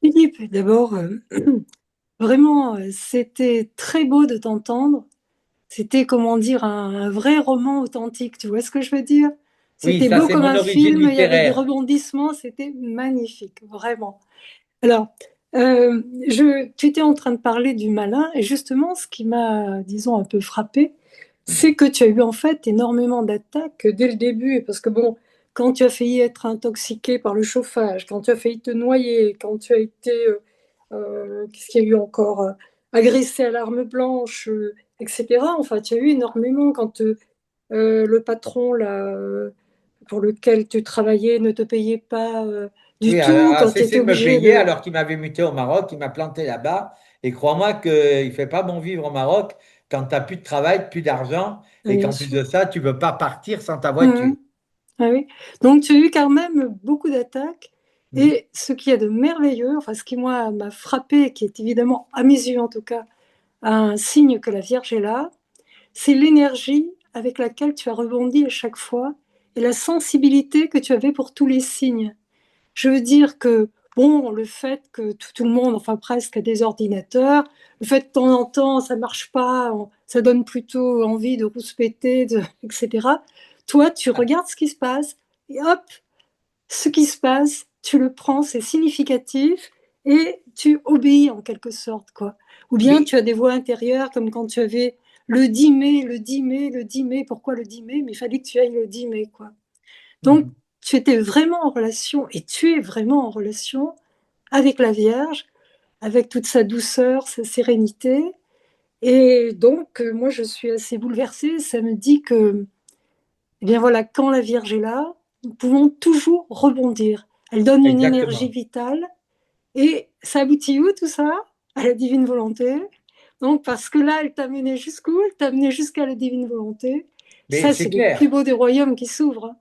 [SPEAKER 6] Philippe, d'abord, vraiment, c'était très beau de t'entendre. C'était, comment dire, un vrai roman authentique. Tu vois ce que je veux dire?
[SPEAKER 2] Oui,
[SPEAKER 6] C'était
[SPEAKER 2] ça
[SPEAKER 6] beau
[SPEAKER 2] c'est
[SPEAKER 6] comme
[SPEAKER 2] mon
[SPEAKER 6] un
[SPEAKER 2] origine
[SPEAKER 6] film, il y avait des
[SPEAKER 2] littéraire.
[SPEAKER 6] rebondissements, c'était magnifique, vraiment. Alors, tu étais en train de parler du malin, et justement, ce qui m'a, disons, un peu frappé, c'est que tu as eu en fait énormément d'attaques dès le début, parce que bon, quand tu as failli être intoxiqué par le chauffage, quand tu as failli te noyer, quand tu as été, qu'est-ce qu'il y a eu encore, agressé à l'arme blanche, etc. Enfin, tu as eu énormément quand le patron là, pour lequel tu travaillais ne te payait pas du
[SPEAKER 2] Oui,
[SPEAKER 6] tout,
[SPEAKER 2] a
[SPEAKER 6] quand tu
[SPEAKER 2] cessé
[SPEAKER 6] étais
[SPEAKER 2] de me
[SPEAKER 6] obligé
[SPEAKER 2] payer
[SPEAKER 6] de...
[SPEAKER 2] alors qu'il m'avait muté au Maroc, il m'a planté là-bas. Et crois-moi qu'il ne fait pas bon vivre au Maroc quand tu n'as plus de travail, plus d'argent,
[SPEAKER 6] Ah,
[SPEAKER 2] et
[SPEAKER 6] bien
[SPEAKER 2] qu'en plus
[SPEAKER 6] sûr.
[SPEAKER 2] de ça, tu ne peux pas partir sans ta voiture.
[SPEAKER 6] Mhm. Ah oui. Donc tu as eu quand même beaucoup d'attaques.
[SPEAKER 2] Mhm.
[SPEAKER 6] Et ce qui est de merveilleux, enfin ce qui moi m'a frappé, qui est évidemment à mes yeux en tout cas un signe que la Vierge est là, c'est l'énergie avec laquelle tu as rebondi à chaque fois et la sensibilité que tu avais pour tous les signes. Je veux dire que, bon, le fait que tout le monde, enfin presque, a des ordinateurs, le fait que de temps en temps ça marche pas, ça donne plutôt envie de rouspéter, etc. Toi, tu regardes ce qui se passe et hop, ce qui se passe, tu le prends, c'est significatif et tu obéis en quelque sorte, quoi. Ou bien
[SPEAKER 2] Oui.
[SPEAKER 6] tu as des voix intérieures comme quand tu avais le 10 mai, le 10 mai, le 10 mai, pourquoi le 10 mai? Mais il fallait que tu ailles le 10 mai, quoi. Donc,
[SPEAKER 2] Mhm.
[SPEAKER 6] tu étais vraiment en relation, et tu es vraiment en relation avec la Vierge, avec toute sa douceur, sa sérénité. Et donc, moi, je suis assez bouleversée. Ça me dit que, eh bien voilà, quand la Vierge est là, nous pouvons toujours rebondir. Elle donne une énergie
[SPEAKER 2] Exactement.
[SPEAKER 6] vitale. Et ça aboutit où tout ça? À la divine volonté. Donc, parce que là, elle t'a mené jusqu'où? Elle t'a mené jusqu'à la divine volonté.
[SPEAKER 2] Mais
[SPEAKER 6] Ça,
[SPEAKER 2] c'est
[SPEAKER 6] c'est le plus
[SPEAKER 2] clair.
[SPEAKER 6] beau des royaumes qui s'ouvrent.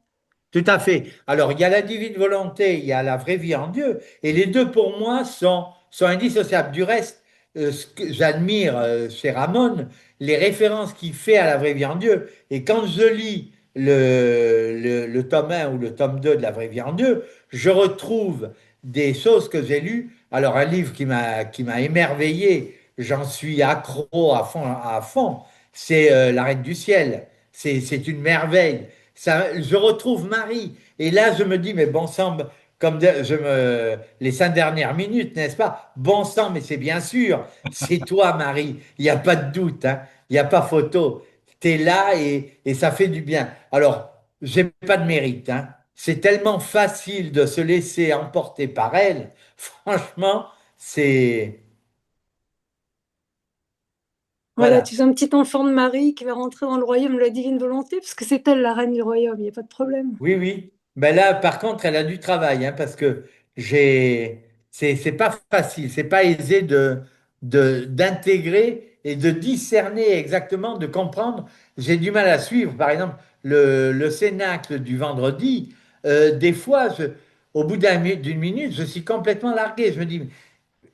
[SPEAKER 2] Tout à fait. Alors, il y a la divine volonté, il y a la vraie vie en Dieu, et les deux, pour moi, sont indissociables. Du reste, ce que j'admire chez Ramon, les références qu'il fait à la vraie vie en Dieu. Et quand je lis le tome 1 ou le tome 2 de la vraie vie en Dieu, je retrouve des choses que j'ai lues. Alors, un livre qui m'a émerveillé, j'en suis accro à fond, c'est La Reine du Ciel. C'est une merveille. Ça, je retrouve Marie. Et là, je me dis, mais bon sang, les 5 dernières minutes, n'est-ce pas? Bon sang, mais c'est bien sûr, c'est toi, Marie. Il n'y a pas de doute, hein. Il n'y a pas photo. Tu es là et ça fait du bien. Alors, j'ai pas de mérite, hein. C'est tellement facile de se laisser emporter par elle. Franchement, c'est,
[SPEAKER 6] Voilà,
[SPEAKER 2] voilà.
[SPEAKER 6] tu es un petit enfant de Marie qui va rentrer dans le royaume de la divine volonté, parce que c'est elle la reine du royaume, il n'y a pas de problème.
[SPEAKER 2] Oui, oui. Ben là, par contre, elle a du travail, hein, parce que c'est pas facile, c'est pas aisé d'intégrer et de discerner exactement, de comprendre. J'ai du mal à suivre. Par exemple, le cénacle du vendredi, des fois, au bout d'une minute, je suis complètement largué. Je me dis,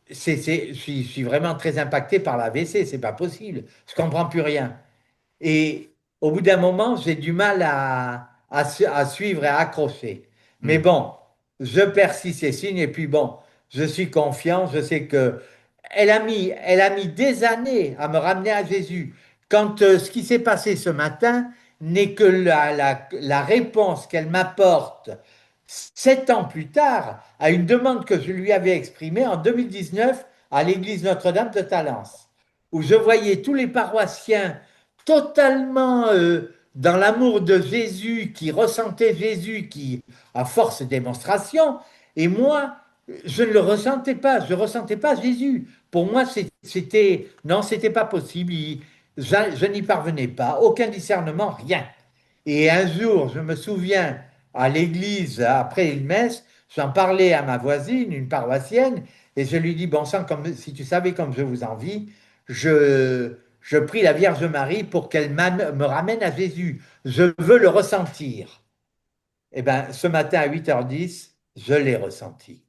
[SPEAKER 2] je suis vraiment très impacté par l'AVC, c'est pas possible. Je comprends plus rien. Et au bout d'un moment, j'ai du mal à suivre et à accrocher. Mais
[SPEAKER 1] Hmm.
[SPEAKER 2] bon, je persiste et signe. Et puis bon, je suis confiant. Je sais que elle a mis des années à me ramener à Jésus. Quand ce qui s'est passé ce matin n'est que la réponse qu'elle m'apporte 7 ans plus tard à une demande que je lui avais exprimée en 2019 à l'église Notre-Dame de Talence, où je voyais tous les paroissiens totalement dans l'amour de Jésus, qui ressentait Jésus, qui à force de démonstration, et moi, je ne le ressentais pas, je ne ressentais pas Jésus. Pour moi, c'était, non, c'était pas possible, je n'y parvenais pas, aucun discernement, rien. Et un jour, je me souviens, à l'église, après une messe, j'en parlais à ma voisine, une paroissienne, et je lui dis, bon sang, comme, si tu savais comme je vous envie, je prie la Vierge Marie pour qu'elle me ramène à Jésus. Je veux le ressentir. Eh bien, ce matin à 8h10, je l'ai ressenti.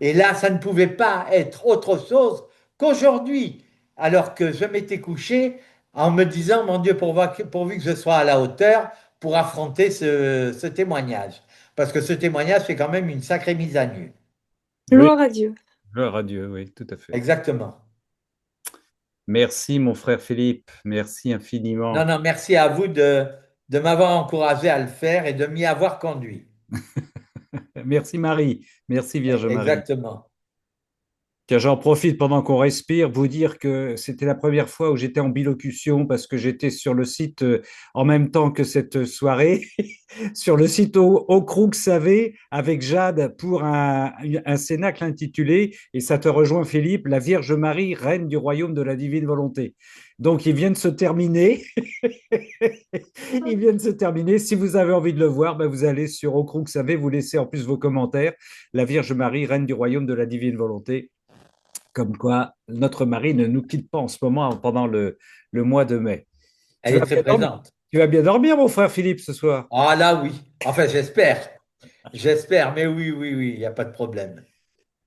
[SPEAKER 2] Et là, ça ne pouvait pas être autre chose qu'aujourd'hui, alors que je m'étais couché en me disant, mon Dieu, pourvu que je sois à la hauteur pour affronter ce témoignage. Parce que ce témoignage, c'est quand même une sacrée mise à nu.
[SPEAKER 1] Oui,
[SPEAKER 6] Gloire à Dieu.
[SPEAKER 1] gloire à Dieu, oui, tout à fait.
[SPEAKER 2] Exactement.
[SPEAKER 1] Merci, mon frère Philippe. Merci
[SPEAKER 2] Non,
[SPEAKER 1] infiniment.
[SPEAKER 2] non, merci à vous de m'avoir encouragé à le faire et de m'y avoir conduit.
[SPEAKER 1] Merci, Marie. Merci, Vierge Marie.
[SPEAKER 2] Exactement.
[SPEAKER 1] Tiens, j'en profite pendant qu'on respire, vous dire que c'était la première fois où j'étais en bilocution parce que j'étais sur le site en même temps que cette soirée, sur le site au Croux Savé avec Jade pour un cénacle intitulé, et ça te rejoint Philippe, La Vierge Marie, reine du royaume de la divine volonté. Donc il vient de se terminer. Il vient de se terminer. Si vous avez envie de le voir, ben vous allez sur Au Croux Savé, vous laissez en plus vos commentaires. La Vierge Marie, reine du royaume de la divine volonté. Comme quoi, notre Marie ne nous quitte pas en ce moment pendant le mois de mai. Tu
[SPEAKER 2] Elle est
[SPEAKER 1] vas
[SPEAKER 2] très
[SPEAKER 1] bien dormir,
[SPEAKER 2] présente.
[SPEAKER 1] tu vas bien dormir, mon frère Philippe, ce soir.
[SPEAKER 2] Ah là, oui. Enfin, j'espère. J'espère, mais oui, oui, oui, il n'y a pas de problème.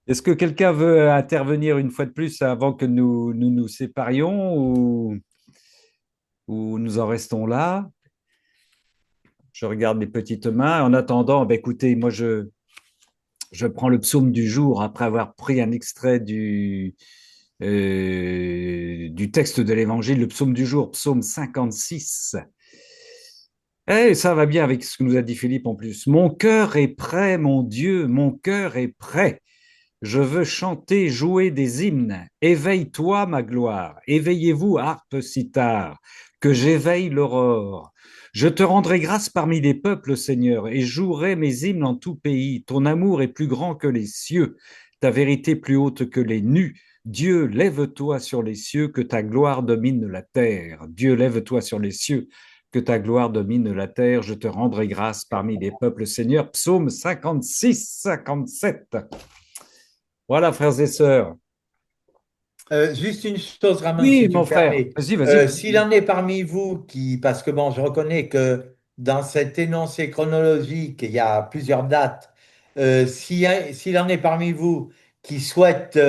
[SPEAKER 1] Est-ce que quelqu'un veut intervenir une fois de plus avant que nous séparions ou nous en restons là? Je regarde les petites mains. En attendant, ben écoutez, moi je prends le psaume du jour après avoir pris un extrait du texte de l'Évangile, le psaume du jour, psaume 56. Eh, ça va bien avec ce que nous a dit Philippe en plus. Mon cœur est prêt, mon Dieu, mon cœur est prêt. Je veux chanter, jouer des hymnes. Éveille-toi, ma gloire. Éveillez-vous, harpe sitar, que j'éveille l'aurore. Je te rendrai grâce parmi les peuples, Seigneur, et jouerai mes hymnes en tout pays. Ton amour est plus grand que les cieux, ta vérité plus haute que les nues. Dieu, lève-toi sur les cieux, que ta gloire domine la terre. Dieu, lève-toi sur les cieux, que ta gloire domine la terre. Je te rendrai grâce parmi les peuples, Seigneur. Psaume 56, 57. Voilà, frères et sœurs.
[SPEAKER 2] Juste une chose, Ramon,
[SPEAKER 1] Oui,
[SPEAKER 2] si tu
[SPEAKER 1] mon
[SPEAKER 2] me
[SPEAKER 1] frère.
[SPEAKER 2] permets.
[SPEAKER 1] Vas-y, vas-y.
[SPEAKER 2] S'il en est parmi vous qui, parce que bon, je reconnais que dans cet énoncé chronologique, il y a plusieurs dates. S'il en est parmi vous qui souhaitent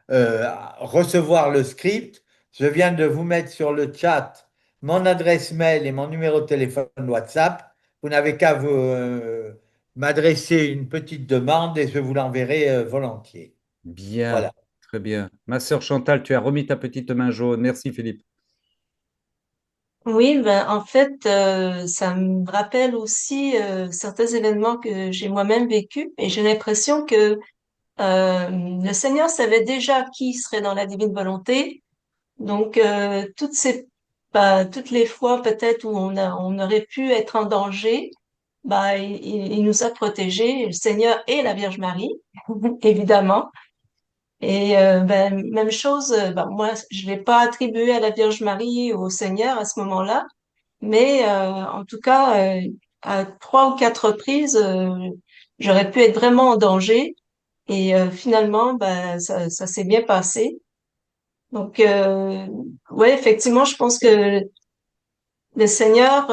[SPEAKER 2] recevoir le script, je viens de vous mettre sur le chat mon adresse mail et mon numéro de téléphone WhatsApp. Vous n'avez qu'à vous m'adresser une petite demande et je vous l'enverrai volontiers.
[SPEAKER 1] Bien,
[SPEAKER 2] Voilà.
[SPEAKER 1] très bien. Ma sœur Chantal, tu as remis ta petite main jaune. Merci Philippe.
[SPEAKER 3] Oui, ben, en fait, ça me rappelle aussi certains événements que j'ai moi-même vécus et j'ai l'impression que le Seigneur savait déjà qui serait dans la divine volonté. Donc, toutes les fois peut-être où on aurait pu être en danger, bah, il nous a protégés, le Seigneur et la Vierge Marie, évidemment. Et ben, même chose, ben, moi, je l'ai pas attribué à la Vierge Marie ou au Seigneur à ce moment-là, mais en tout cas, à 3 ou 4 reprises, j'aurais pu être vraiment en danger. Et finalement, ben, ça s'est bien passé. Donc, ouais, effectivement, je pense que le Seigneur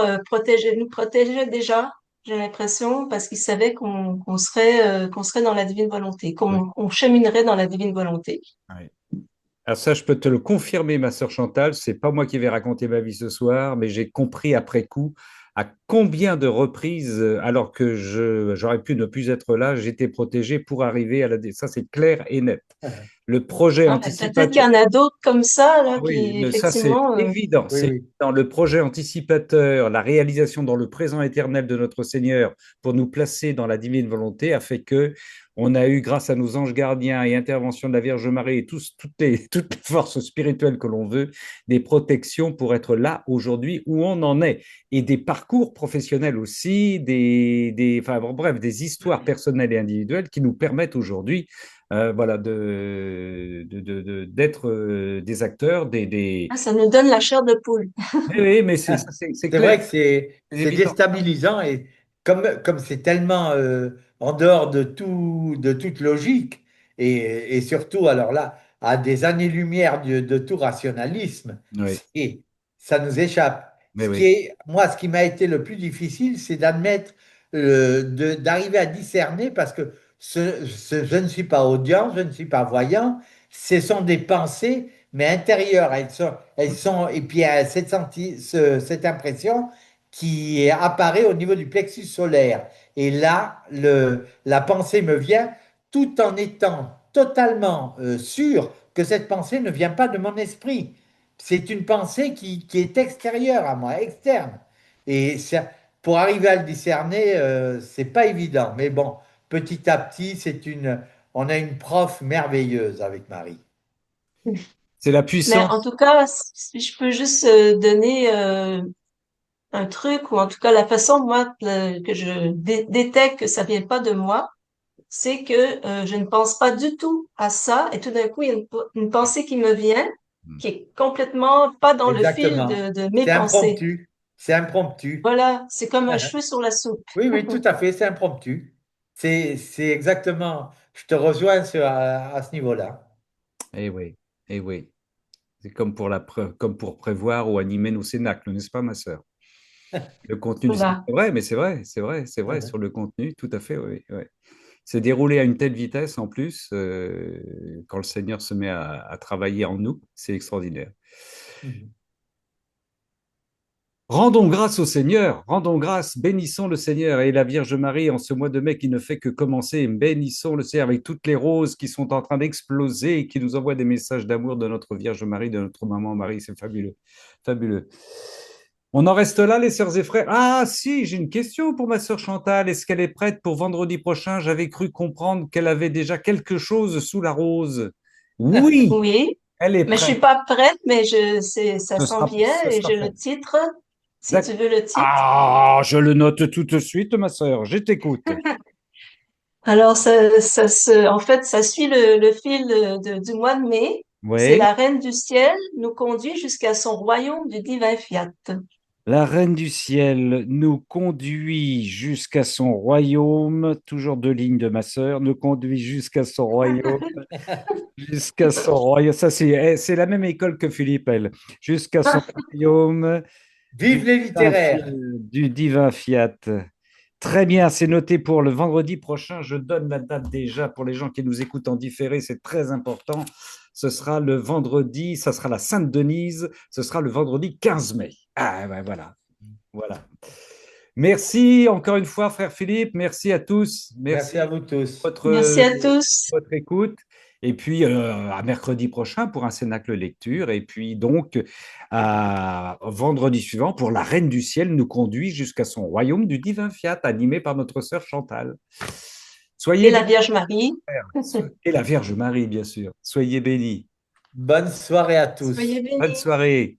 [SPEAKER 3] nous protégeait déjà, j'ai l'impression, parce qu'il savait qu'on serait dans la divine volonté,
[SPEAKER 1] Oui.
[SPEAKER 3] on cheminerait dans la divine volonté.
[SPEAKER 1] Oui. Alors ça, je peux te le confirmer, ma sœur Chantal, c'est pas moi qui vais raconter ma vie ce soir, mais j'ai compris après coup à combien de reprises, alors que j'aurais pu ne plus être là, j'étais protégé pour arriver à la... Ça, c'est clair et net. Le projet
[SPEAKER 3] Ah, ben, peut-être qu'il
[SPEAKER 1] anticipateur...
[SPEAKER 3] y en a d'autres comme ça, là,
[SPEAKER 1] Oui,
[SPEAKER 3] qui
[SPEAKER 1] ça c'est
[SPEAKER 3] effectivement,
[SPEAKER 1] évident.
[SPEAKER 2] Oui,
[SPEAKER 1] C'est
[SPEAKER 2] oui.
[SPEAKER 1] dans le projet anticipateur, la réalisation dans le présent éternel de notre Seigneur pour nous placer dans la divine volonté a fait que on a eu, grâce à nos anges gardiens et intervention de la Vierge Marie et toutes les forces spirituelles que l'on veut, des protections pour être là aujourd'hui où on en est. Et des parcours professionnels aussi, enfin, bon, bref, des histoires personnelles et individuelles qui nous permettent aujourd'hui voilà, d'être des acteurs,
[SPEAKER 3] ah, ça nous donne la chair de poule.
[SPEAKER 1] Oui, oui, mais c'est
[SPEAKER 2] C'est
[SPEAKER 1] clair,
[SPEAKER 2] vrai que
[SPEAKER 1] c'est
[SPEAKER 2] c'est
[SPEAKER 1] évident.
[SPEAKER 2] déstabilisant et comme c'est tellement en dehors de toute logique et surtout alors là à des années-lumière de tout rationalisme,
[SPEAKER 1] Oui,
[SPEAKER 2] ça nous échappe.
[SPEAKER 1] mais
[SPEAKER 2] Ce qui
[SPEAKER 1] oui,
[SPEAKER 2] est, moi, ce qui m'a été le plus difficile, c'est d'admettre, d'arriver à discerner parce que je ne suis pas audient, je ne suis pas voyant, ce sont des pensées mais intérieures. Et puis il y a cette impression qui apparaît au niveau du plexus solaire. Et là, la pensée me vient tout en étant totalement sûr que cette pensée ne vient pas de mon esprit. C'est une pensée qui est extérieure à moi, externe. Et pour arriver à le discerner, c'est pas évident. Mais bon, petit à petit, on a une prof merveilleuse avec Marie.
[SPEAKER 1] c'est la
[SPEAKER 3] Mais en
[SPEAKER 1] puissance.
[SPEAKER 3] tout cas, si je peux juste donner un truc, ou en tout cas la façon, moi, que je détecte que ça vient pas de moi, c'est que je ne pense pas du tout à ça, et tout d'un coup, il y a une pensée qui me vient, qui est complètement pas dans le fil
[SPEAKER 2] Exactement.
[SPEAKER 3] de mes
[SPEAKER 2] C'est
[SPEAKER 3] pensées.
[SPEAKER 2] impromptu. C'est impromptu.
[SPEAKER 3] Voilà, c'est comme un cheveu sur la soupe.
[SPEAKER 2] Oui, oui, tout à fait, c'est impromptu. C'est exactement. Je te rejoins à ce niveau-là.
[SPEAKER 1] Eh oui, eh oui. C'est comme comme pour prévoir ou animer nos cénacles, n'est-ce pas, ma sœur? Le contenu, c'est
[SPEAKER 3] Voilà.
[SPEAKER 1] vrai, mais c'est vrai, sur le contenu, tout à fait, oui, oui. C'est déroulé à une telle vitesse en plus, quand le Seigneur se met à travailler en nous, c'est extraordinaire.
[SPEAKER 2] Mhm.
[SPEAKER 1] Rendons grâce au Seigneur, rendons grâce, bénissons le Seigneur et la Vierge Marie en ce mois de mai qui ne fait que commencer. Bénissons le Seigneur avec toutes les roses qui sont en train d'exploser et qui nous envoient des messages d'amour de notre Vierge Marie, de notre maman Marie. C'est fabuleux, fabuleux. On en reste là, les sœurs et frères. Ah, si, j'ai une question pour ma sœur Chantal. Est-ce qu'elle est prête pour vendredi prochain? J'avais cru comprendre qu'elle avait déjà quelque chose sous la rose. Oui,
[SPEAKER 3] Oui,
[SPEAKER 1] elle est
[SPEAKER 3] mais je suis
[SPEAKER 1] prête.
[SPEAKER 3] pas prête, mais ça s'en vient
[SPEAKER 1] Ce
[SPEAKER 3] et
[SPEAKER 1] sera
[SPEAKER 3] j'ai
[SPEAKER 1] fait.
[SPEAKER 3] le titre. Si tu
[SPEAKER 1] D'accord.
[SPEAKER 3] veux le titre.
[SPEAKER 1] Ah, je le note tout de suite, ma sœur. Je t'écoute.
[SPEAKER 3] Alors, en fait, ça suit le fil du mois de mai. C'est
[SPEAKER 1] Oui.
[SPEAKER 3] la Reine du ciel nous conduit jusqu'à son royaume du divin fiat.
[SPEAKER 1] La Reine du ciel nous conduit jusqu'à son royaume, toujours deux lignes de ma sœur, nous conduit jusqu'à son royaume, jusqu'à son royaume. Ça, c'est la même école que Philippe, elle. Jusqu'à son royaume.
[SPEAKER 2] Vive les littéraires!
[SPEAKER 1] Du divin Fiat. Très bien, c'est noté pour le vendredi prochain. Je donne la date déjà pour les gens qui nous écoutent en différé, c'est très important. Ce sera le vendredi, ça sera la Sainte-Denise, ce sera le vendredi 15 mai. Ah ouais, voilà, voilà. Merci encore une fois, frère Philippe. Merci à tous.
[SPEAKER 2] Merci
[SPEAKER 1] Merci
[SPEAKER 2] à vous tous.
[SPEAKER 1] pour
[SPEAKER 3] Merci à tous.
[SPEAKER 1] votre écoute. Et puis à mercredi prochain pour un Cénacle lecture. Et puis donc à vendredi suivant pour La Reine du Ciel nous conduit jusqu'à son royaume du divin Fiat, animé par notre sœur Chantal.
[SPEAKER 3] Et
[SPEAKER 1] Soyez
[SPEAKER 3] la
[SPEAKER 1] bénis.
[SPEAKER 3] Vierge Marie.
[SPEAKER 1] Et la Vierge Marie, bien sûr. Soyez bénis.
[SPEAKER 2] Bonne soirée à tous.
[SPEAKER 3] Soyez
[SPEAKER 1] Bonne
[SPEAKER 3] bénis.
[SPEAKER 1] soirée.